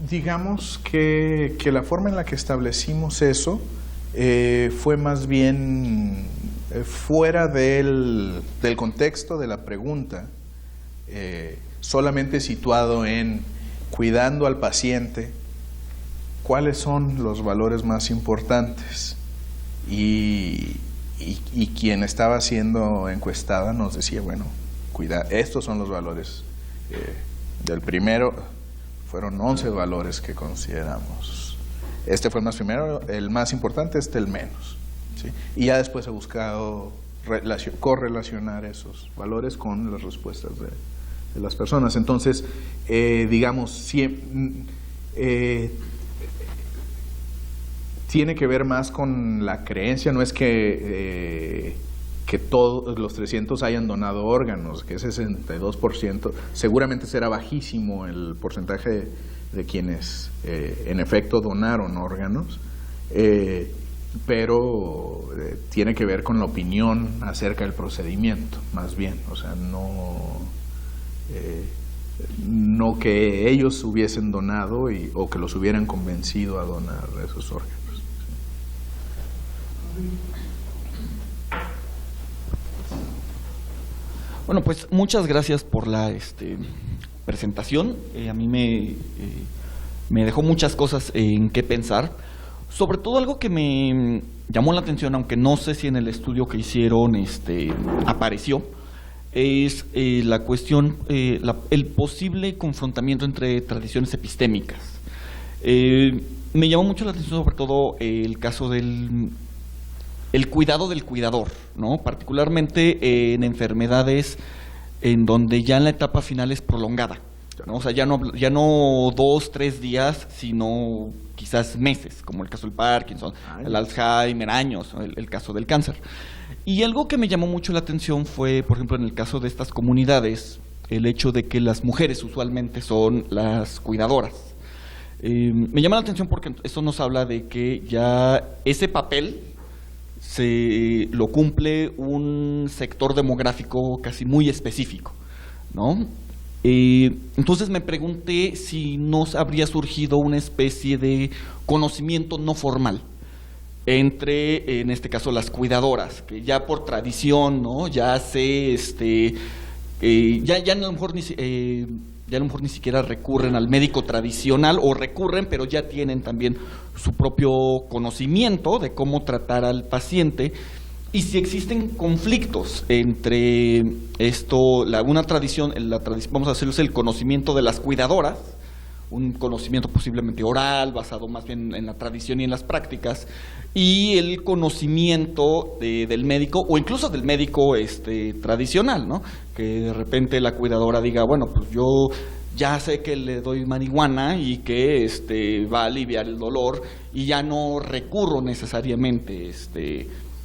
B: digamos que la forma en la que establecimos eso fue más bien fuera del contexto de la pregunta, solamente situado en cuidando al paciente, cuáles son los valores más importantes. Y quien estaba siendo encuestada nos decía, bueno, estos son los valores. Del primero fueron 11 valores que consideramos. Este fue el más primero, el más importante, el menos. ¿sí? Y ya después he buscado correlacionar esos valores con las respuestas de las personas. Entonces, digamos, tiene que ver más con la creencia, no es que todos los 300 hayan donado órganos, que ese 62%, seguramente será bajísimo el porcentaje de quienes en efecto donaron órganos, pero tiene que ver con la opinión acerca del procedimiento, más bien, o sea, no que ellos hubiesen donado o que los hubieran convencido a donar esos órganos.
I: Bueno, pues muchas gracias por la presentación. A mí me dejó muchas cosas en qué pensar. Sobre todo algo que me llamó la atención, aunque no sé si en el estudio que hicieron apareció, es la cuestión, el posible confrontamiento entre tradiciones epistémicas. Me llamó mucho la atención sobre todo el caso del cuidado del cuidador, ¿no? Particularmente en enfermedades en donde ya en la etapa final es prolongada, ¿no? O sea, ya no 2, 3 días, sino quizás meses, como el caso del Parkinson, el Alzheimer, años, ¿no? el caso del cáncer. Y algo que me llamó mucho la atención fue, por ejemplo, en el caso de estas comunidades, el hecho de que las mujeres usualmente son las cuidadoras. Me llama la atención porque eso nos habla de que ya ese papel se lo cumple un sector demográfico casi muy específico, ¿no? Entonces me pregunté si nos habría surgido una especie de conocimiento no formal entre, en este caso, las cuidadoras, que ya por tradición, ¿no? Ya a lo mejor ni siquiera recurren al médico tradicional, o recurren, pero ya tienen también su propio conocimiento de cómo tratar al paciente, y si existen conflictos entre una tradición, vamos a decirlo, es el conocimiento de las cuidadoras, un conocimiento posiblemente oral, basado más bien en la tradición y en las prácticas, y el conocimiento del médico, o incluso del médico tradicional, ¿no? Que de repente la cuidadora diga, bueno, pues yo ya sé que le doy marihuana y que va a aliviar el dolor, y ya no recurro necesariamente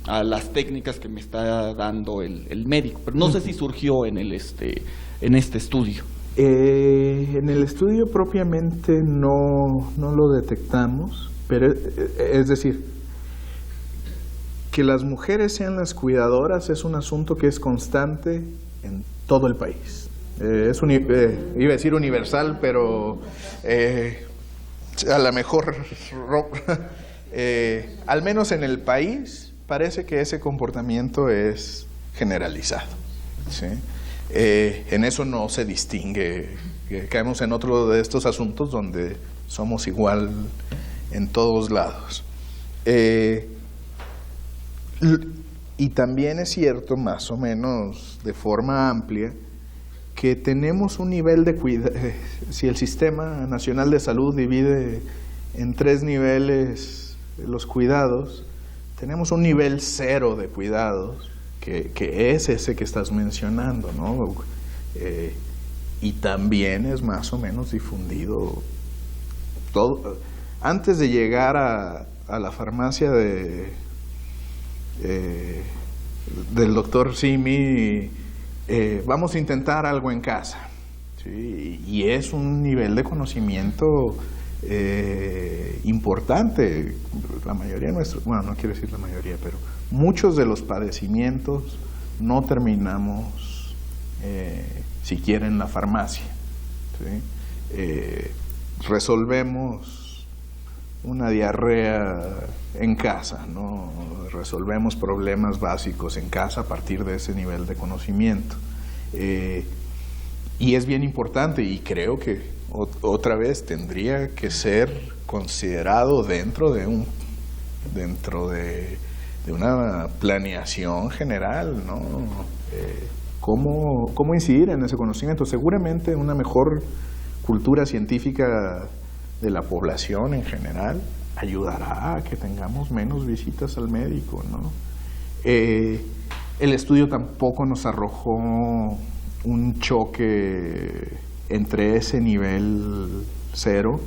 I: a las técnicas que me está dando el médico. Pero no sé si surgió en este estudio.
B: En el estudio propiamente no lo detectamos, pero es decir, que las mujeres sean las cuidadoras es un asunto que es constante en todo el país. Iba a decir universal, pero a lo mejor al menos en el país parece que ese comportamiento es generalizado, ¿sí? En eso no se distingue, caemos en otro de estos asuntos donde somos igual en todos lados. Y también es cierto, más o menos de forma amplia, que tenemos un nivel de cuidado. Si el Sistema Nacional de Salud divide en 3 niveles los cuidados, tenemos un nivel 0 de cuidados, que es ese que estás mencionando, ¿no? Y también es más o menos difundido todo. Antes de llegar a la farmacia del doctor Simi, vamos a intentar algo en casa, ¿sí? Y es un nivel de conocimiento importante. La mayoría de nuestros, bueno, no quiero decir la mayoría, pero muchos de los padecimientos no terminamos siquiera en la farmacia, ¿sí? Resolvemos una diarrea en casa, ¿no? Resolvemos problemas básicos en casa a partir de ese nivel de conocimiento. Y es bien importante, y creo que otra vez tendría que ser considerado dentro de una planeación general, ¿no? ¿Cómo incidir en ese conocimiento? Seguramente una mejor cultura científica de la población en general ayudará a que tengamos menos visitas al médico, ¿no? El estudio tampoco nos arrojó un choque entre ese nivel 0.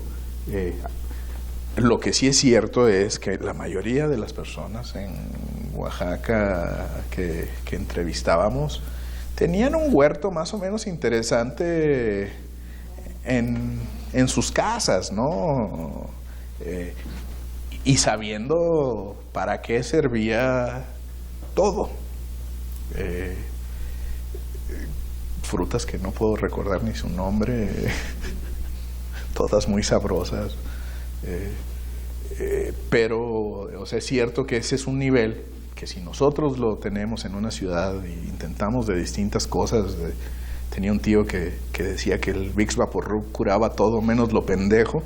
B: Lo que sí es cierto es que la mayoría de las personas en Oaxaca que entrevistábamos tenían un huerto más o menos interesante en sus casas, ¿no? Y sabiendo para qué servía todo. Frutas que no puedo recordar ni su nombre, todas muy sabrosas. Pero, o sea, es cierto que ese es un nivel que si nosotros lo tenemos en una ciudad e intentamos de distintas cosas, tenía un tío que decía que el Vicks Vaporub curaba todo menos lo pendejo.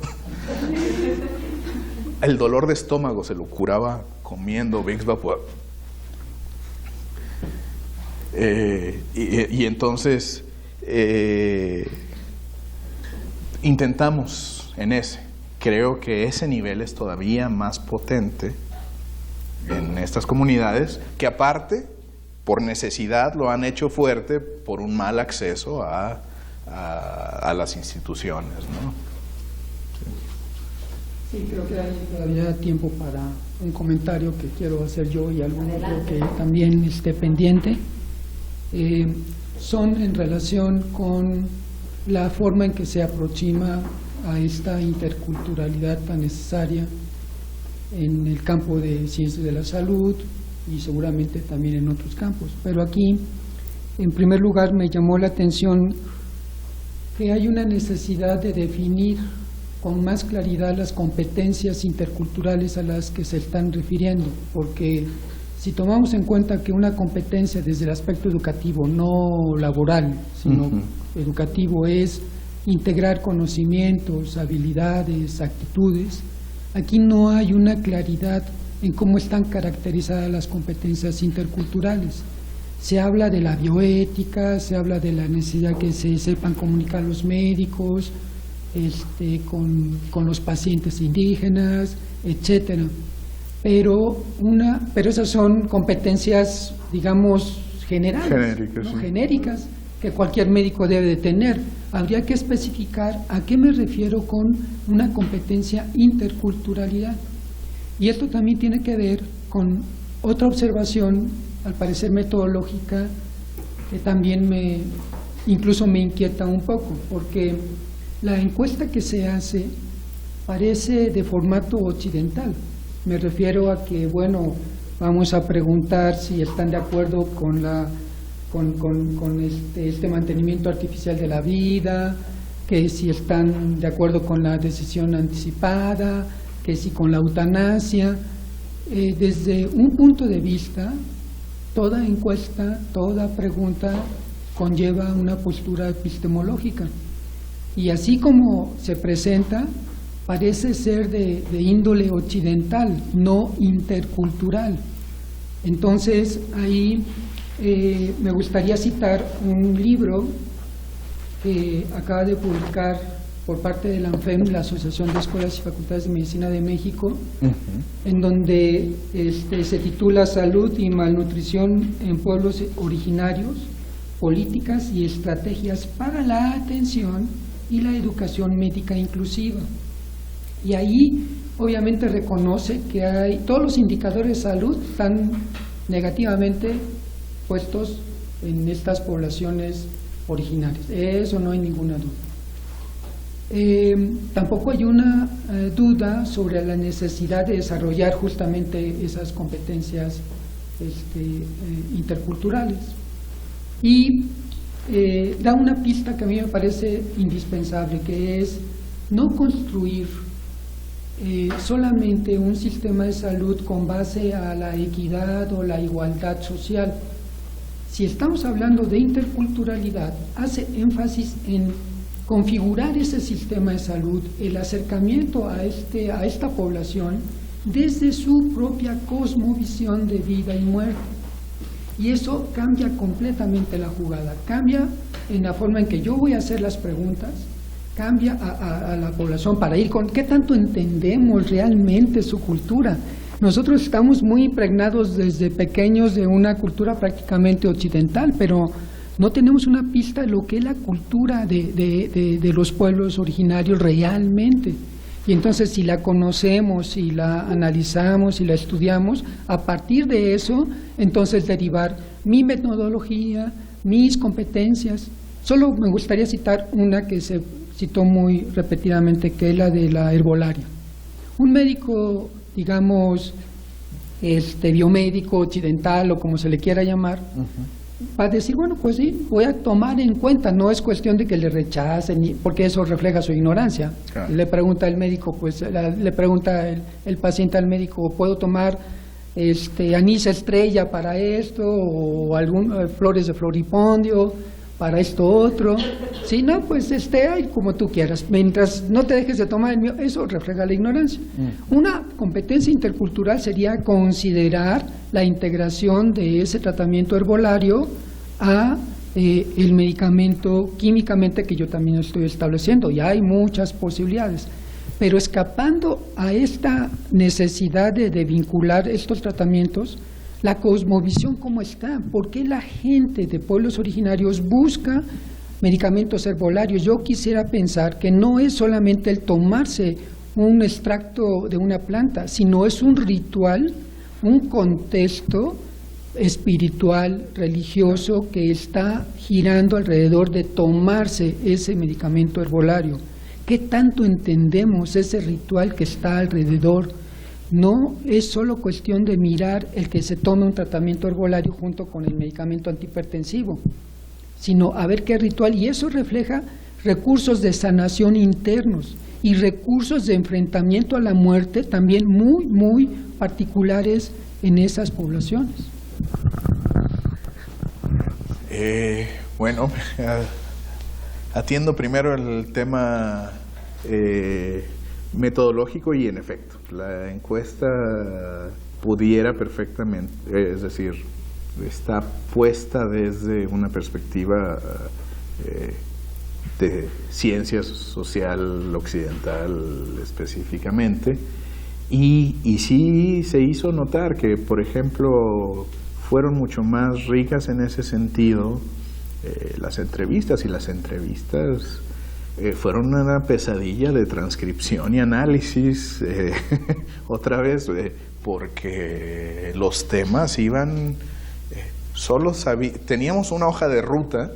B: El dolor de estómago se lo curaba comiendo Vicks Vaporub. Y entonces intentamos en ese. Creo que ese nivel es todavía más potente en estas comunidades, que aparte, por necesidad, lo han hecho fuerte por un mal acceso a las instituciones, ¿no?
J: Sí, creo que hay todavía tiempo para un comentario que quiero hacer yo y algún otro que también esté pendiente. Son en relación con la forma en que se aproxima a esta interculturalidad tan necesaria en el campo de ciencias de la salud y seguramente también en otros campos. Pero aquí, en primer lugar, me llamó la atención que hay una necesidad de definir con más claridad las competencias interculturales a las que se están refiriendo, porque si tomamos en cuenta que una competencia desde el aspecto educativo, no laboral, sino educativo, es integrar conocimientos, habilidades, actitudes, aquí no hay una claridad en cómo están caracterizadas las competencias interculturales. Se habla de la bioética, se habla de la necesidad que se sepan comunicar los médicos con los pacientes indígenas, etcétera. Pero esas son competencias, digamos, generales, genéricas, que cualquier médico debe de tener. Habría que especificar a qué me refiero con una competencia interculturalidad. Y esto también tiene que ver con otra observación, al parecer metodológica, que también incluso me inquieta un poco, porque la encuesta que se hace parece de formato occidental. Me refiero a que, bueno, vamos a preguntar si están de acuerdo con este mantenimiento artificial de la vida, que si están de acuerdo con la decisión anticipada, que si con la eutanasia. Desde un punto de vista, toda encuesta, toda pregunta conlleva una postura epistemológica. Y así como se presenta, parece ser de índole occidental, no intercultural. Entonces, ahí me gustaría citar un libro que acaba de publicar por parte de la ANFEM, la Asociación de Escuelas y Facultades de Medicina de México, en donde se titula Salud y Malnutrición en Pueblos Originarios, Políticas y Estrategias para la Atención y la Educación Médica Inclusiva. Y ahí obviamente reconoce que todos los indicadores de salud están negativamente puestos en estas poblaciones originarias. Eso no hay ninguna duda. Tampoco hay una duda sobre la necesidad de desarrollar justamente esas competencias interculturales. Y da una pista que a mí me parece indispensable, que es no construir solamente un sistema de salud con base a la equidad o la igualdad social. Si estamos hablando de interculturalidad, hace énfasis en configurar ese sistema de salud, el acercamiento a esta población desde su propia cosmovisión de vida y muerte. Y eso cambia completamente la jugada, cambia en la forma en que yo voy a hacer las preguntas, cambia a la población para ir con qué tanto entendemos realmente su cultura. Nosotros estamos muy impregnados desde pequeños de una cultura prácticamente occidental, pero no tenemos una pista de lo que es la cultura de los pueblos originarios realmente. Y entonces si la conocemos, si la analizamos, si la estudiamos, a partir de eso, entonces derivar mi metodología, mis competencias. Solo me gustaría citar una que se citó muy repetidamente, que es la de la herbolaria. Un médico, digamos, biomédico occidental o como se le quiera llamar, va a decir, bueno, pues sí, voy a tomar en cuenta, no es cuestión de que le rechacen, porque eso refleja su ignorancia. Claro. Le pregunta el médico, pues le pregunta el paciente al médico, ¿puedo tomar anís estrella para esto o flores de floripondio para esto otro? Si no, pues hay como tú quieras, mientras no te dejes de tomar el mío. Eso refleja la ignorancia. Una competencia intercultural sería considerar la integración de ese tratamiento herbolario a el medicamento químicamente que yo también estoy estableciendo, y hay muchas posibilidades, pero escapando a esta necesidad de vincular estos tratamientos, la cosmovisión cómo está, por qué la gente de pueblos originarios busca medicamentos herbolarios. Yo quisiera pensar que no es solamente el tomarse un extracto de una planta, sino es un ritual, un contexto espiritual, religioso, que está girando alrededor de tomarse ese medicamento herbolario. ¿Qué tanto entendemos ese ritual que está alrededor? No es solo cuestión de mirar el que se tome un tratamiento herbolario junto con el medicamento antihipertensivo, sino a ver qué ritual, y eso refleja recursos de sanación internos y recursos de enfrentamiento a la muerte también muy, muy particulares en esas poblaciones.
B: Bueno, atiendo primero el tema metodológico, y en efecto, la encuesta pudiera perfectamente, es decir, está puesta desde una perspectiva de ciencia social occidental específicamente, y sí se hizo notar que, por ejemplo, fueron mucho más ricas en ese sentido las entrevistas, y las entrevistas fueron una pesadilla de transcripción y análisis, otra vez, porque los temas iban, teníamos una hoja de ruta,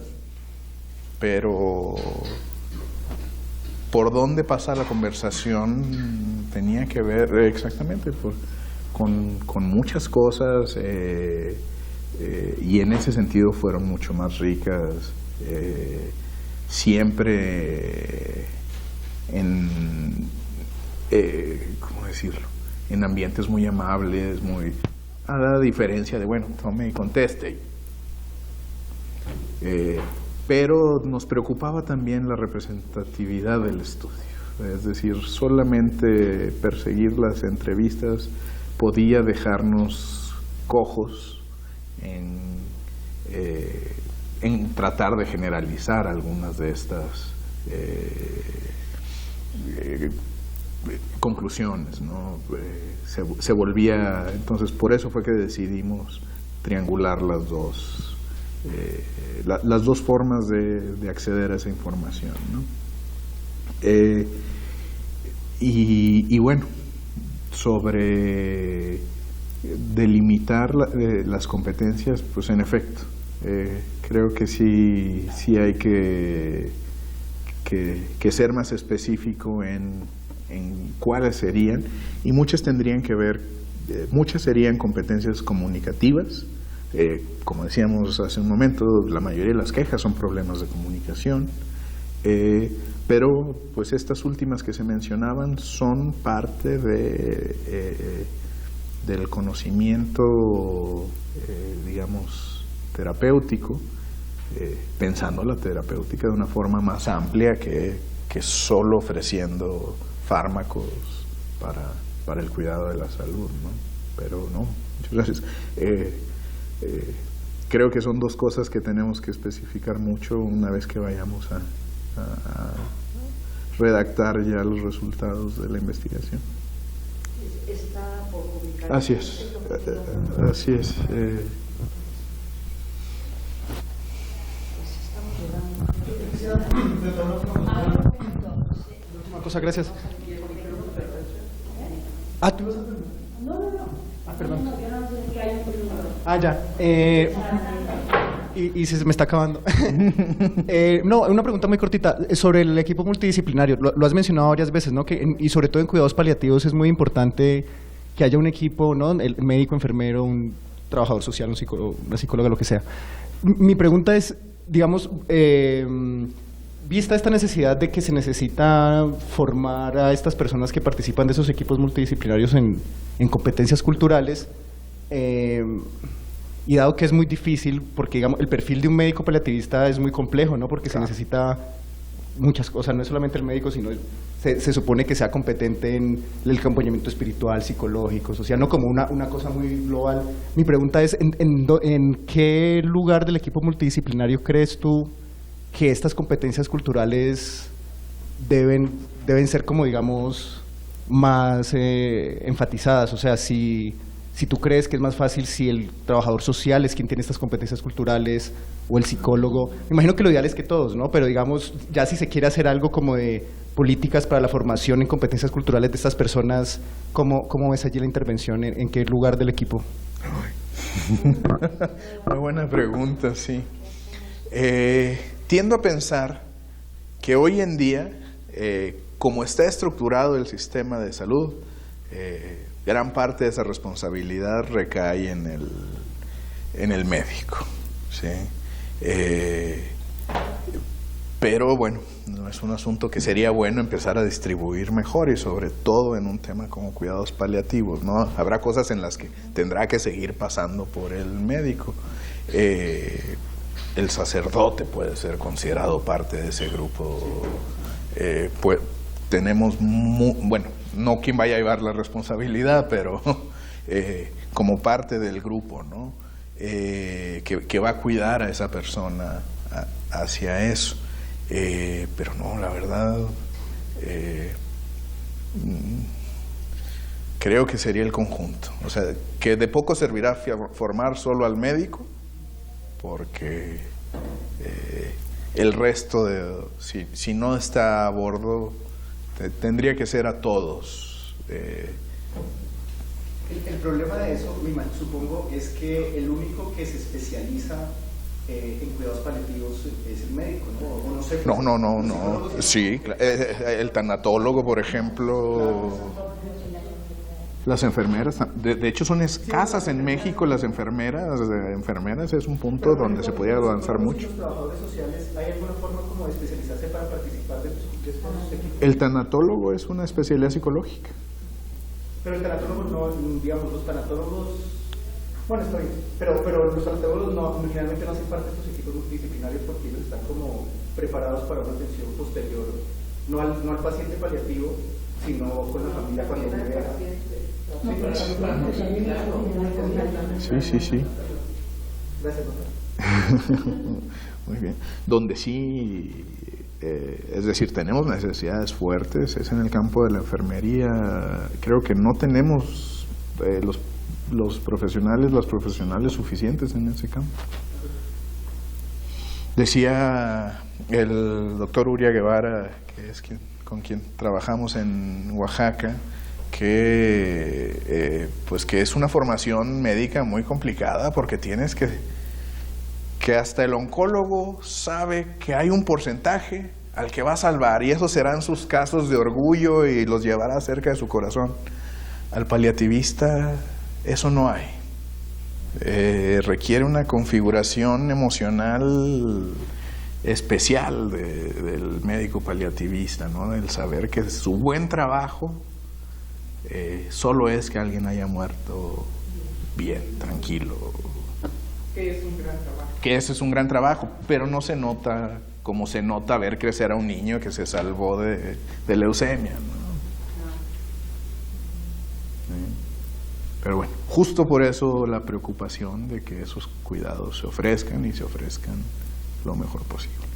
B: pero por dónde pasa la conversación tenía que ver exactamente con muchas cosas, y en ese sentido fueron mucho más ricas, siempre ¿cómo decirlo?, en ambientes muy amables, a la diferencia de, bueno, tome y conteste. Pero nos preocupaba también la representatividad del estudio, es decir, solamente perseguir las entrevistas podía dejarnos cojos en tratar de generalizar algunas de estas conclusiones, ¿no? Se volvía, entonces por eso fue que decidimos triangular las dos formas de acceder a esa información, ¿no? Y bueno, sobre delimitar las competencias, pues en efecto, creo que sí hay que ser más específico en cuáles serían, y muchas tendrían que ver, muchas serían competencias comunicativas. Como decíamos hace un momento, la mayoría de las quejas son problemas de comunicación, pero pues estas últimas que se mencionaban son parte del conocimiento, digamos, terapéutico, pensando la terapéutica de una forma más amplia que solo ofreciendo fármacos para el cuidado de la salud, ¿no? Pero no, muchas gracias. Creo que son dos cosas que tenemos que especificar mucho una vez que vayamos redactar ya los resultados de la investigación.
D: Está por publicar.
B: Así es, así es.
E: Última cosa, gracias. ¿Tú vas a preguntar? No. Perdón. Ya. Y se me está acabando. No, una pregunta muy cortita sobre el equipo multidisciplinario. Lo has mencionado varias veces, ¿no? Y sobre todo en cuidados paliativos es muy importante que haya un equipo, ¿no? El médico, enfermero, un trabajador social, un psicólogo, una psicóloga, lo que sea. Mi pregunta es, digamos, vista esta necesidad de que se necesita formar a estas personas que participan de esos equipos multidisciplinarios en competencias culturales, y dado que es muy difícil, porque digamos, el perfil de un médico paliativista es muy complejo, ¿no? Porque se necesita muchas cosas, no es solamente el médico, sino se supone que sea competente en el acompañamiento espiritual, psicológico, social, no como una cosa muy global. Mi pregunta es, ¿en qué lugar del equipo multidisciplinario crees tú que estas competencias culturales deben ser como, digamos, más enfatizadas? O sea, si tú crees que es más fácil si el trabajador social es quien tiene estas competencias culturales o el psicólogo. Me imagino que lo ideal es que todos, ¿no? Pero digamos, ya si se quiere hacer algo como de políticas para la formación en competencias culturales de estas personas, ¿cómo ves allí la intervención? ¿En qué lugar del equipo?
B: Muy buena pregunta, sí. Tiendo a pensar que hoy en día, como está estructurado el sistema de salud, gran parte de esa responsabilidad recae en el médico, ¿sí? Pero bueno, no es un asunto que sería bueno empezar a distribuir mejor, y sobre todo en un tema como cuidados paliativos, ¿no? Habrá cosas en las que tendrá que seguir pasando por el médico. El sacerdote puede ser considerado parte de ese grupo. Pues tenemos, bueno, no quien vaya a llevar la responsabilidad, pero como parte del grupo, ¿no? Que va a cuidar a esa persona hacia eso. Pero no, la verdad, creo que sería el conjunto. O sea, que de poco servirá formar solo al médico, porque el resto, si no está a bordo, tendría que ser a todos.
E: El problema de eso, supongo, es que el único que se especializa en cuidados paliativos es el médico, ¿no? O no sé,
B: no. Sí, el tanatólogo, por ejemplo. Las enfermeras, de hecho son escasas en México las enfermeras. Es un punto donde se podría avanzar mucho.
E: ¿Los trabajadores sociales hay alguna forma como de especializarse para participar de estos equipos?
B: El tanatólogo es una especialidad psicológica.
E: Pero el tanatólogo no, digamos, los tanatólogos, bueno, está bien, pero los tanatólogos generalmente no hacen parte de estos equipos multidisciplinarios porque ellos están como preparados para una atención posterior, no al paciente paliativo, sino con la familia cuando muere.
B: Sí.
E: Gracias, doctor.
B: Muy bien. Donde sí, es decir, tenemos necesidades fuertes, es en el campo de la enfermería. Creo que no tenemos los profesionales suficientes en ese campo. Decía el doctor Uria Guevara, que es con quien trabajamos en Oaxaca, que es una formación médica muy complicada, porque tienes que hasta el oncólogo sabe que hay un porcentaje al que va a salvar, y esos serán sus casos de orgullo y los llevará cerca de su corazón. Al paliativista eso no hay. Requiere una configuración emocional especial del médico paliativista, ¿no? El saber que su buen trabajo solo es que alguien haya muerto bien, tranquilo.
C: Que es un gran trabajo.
B: Que ese es un gran trabajo, pero no se nota como se nota ver crecer a un niño que se salvó de leucemia, ¿no? Pero bueno, justo por eso la preocupación de que esos cuidados se ofrezcan, y se ofrezcan lo mejor posible.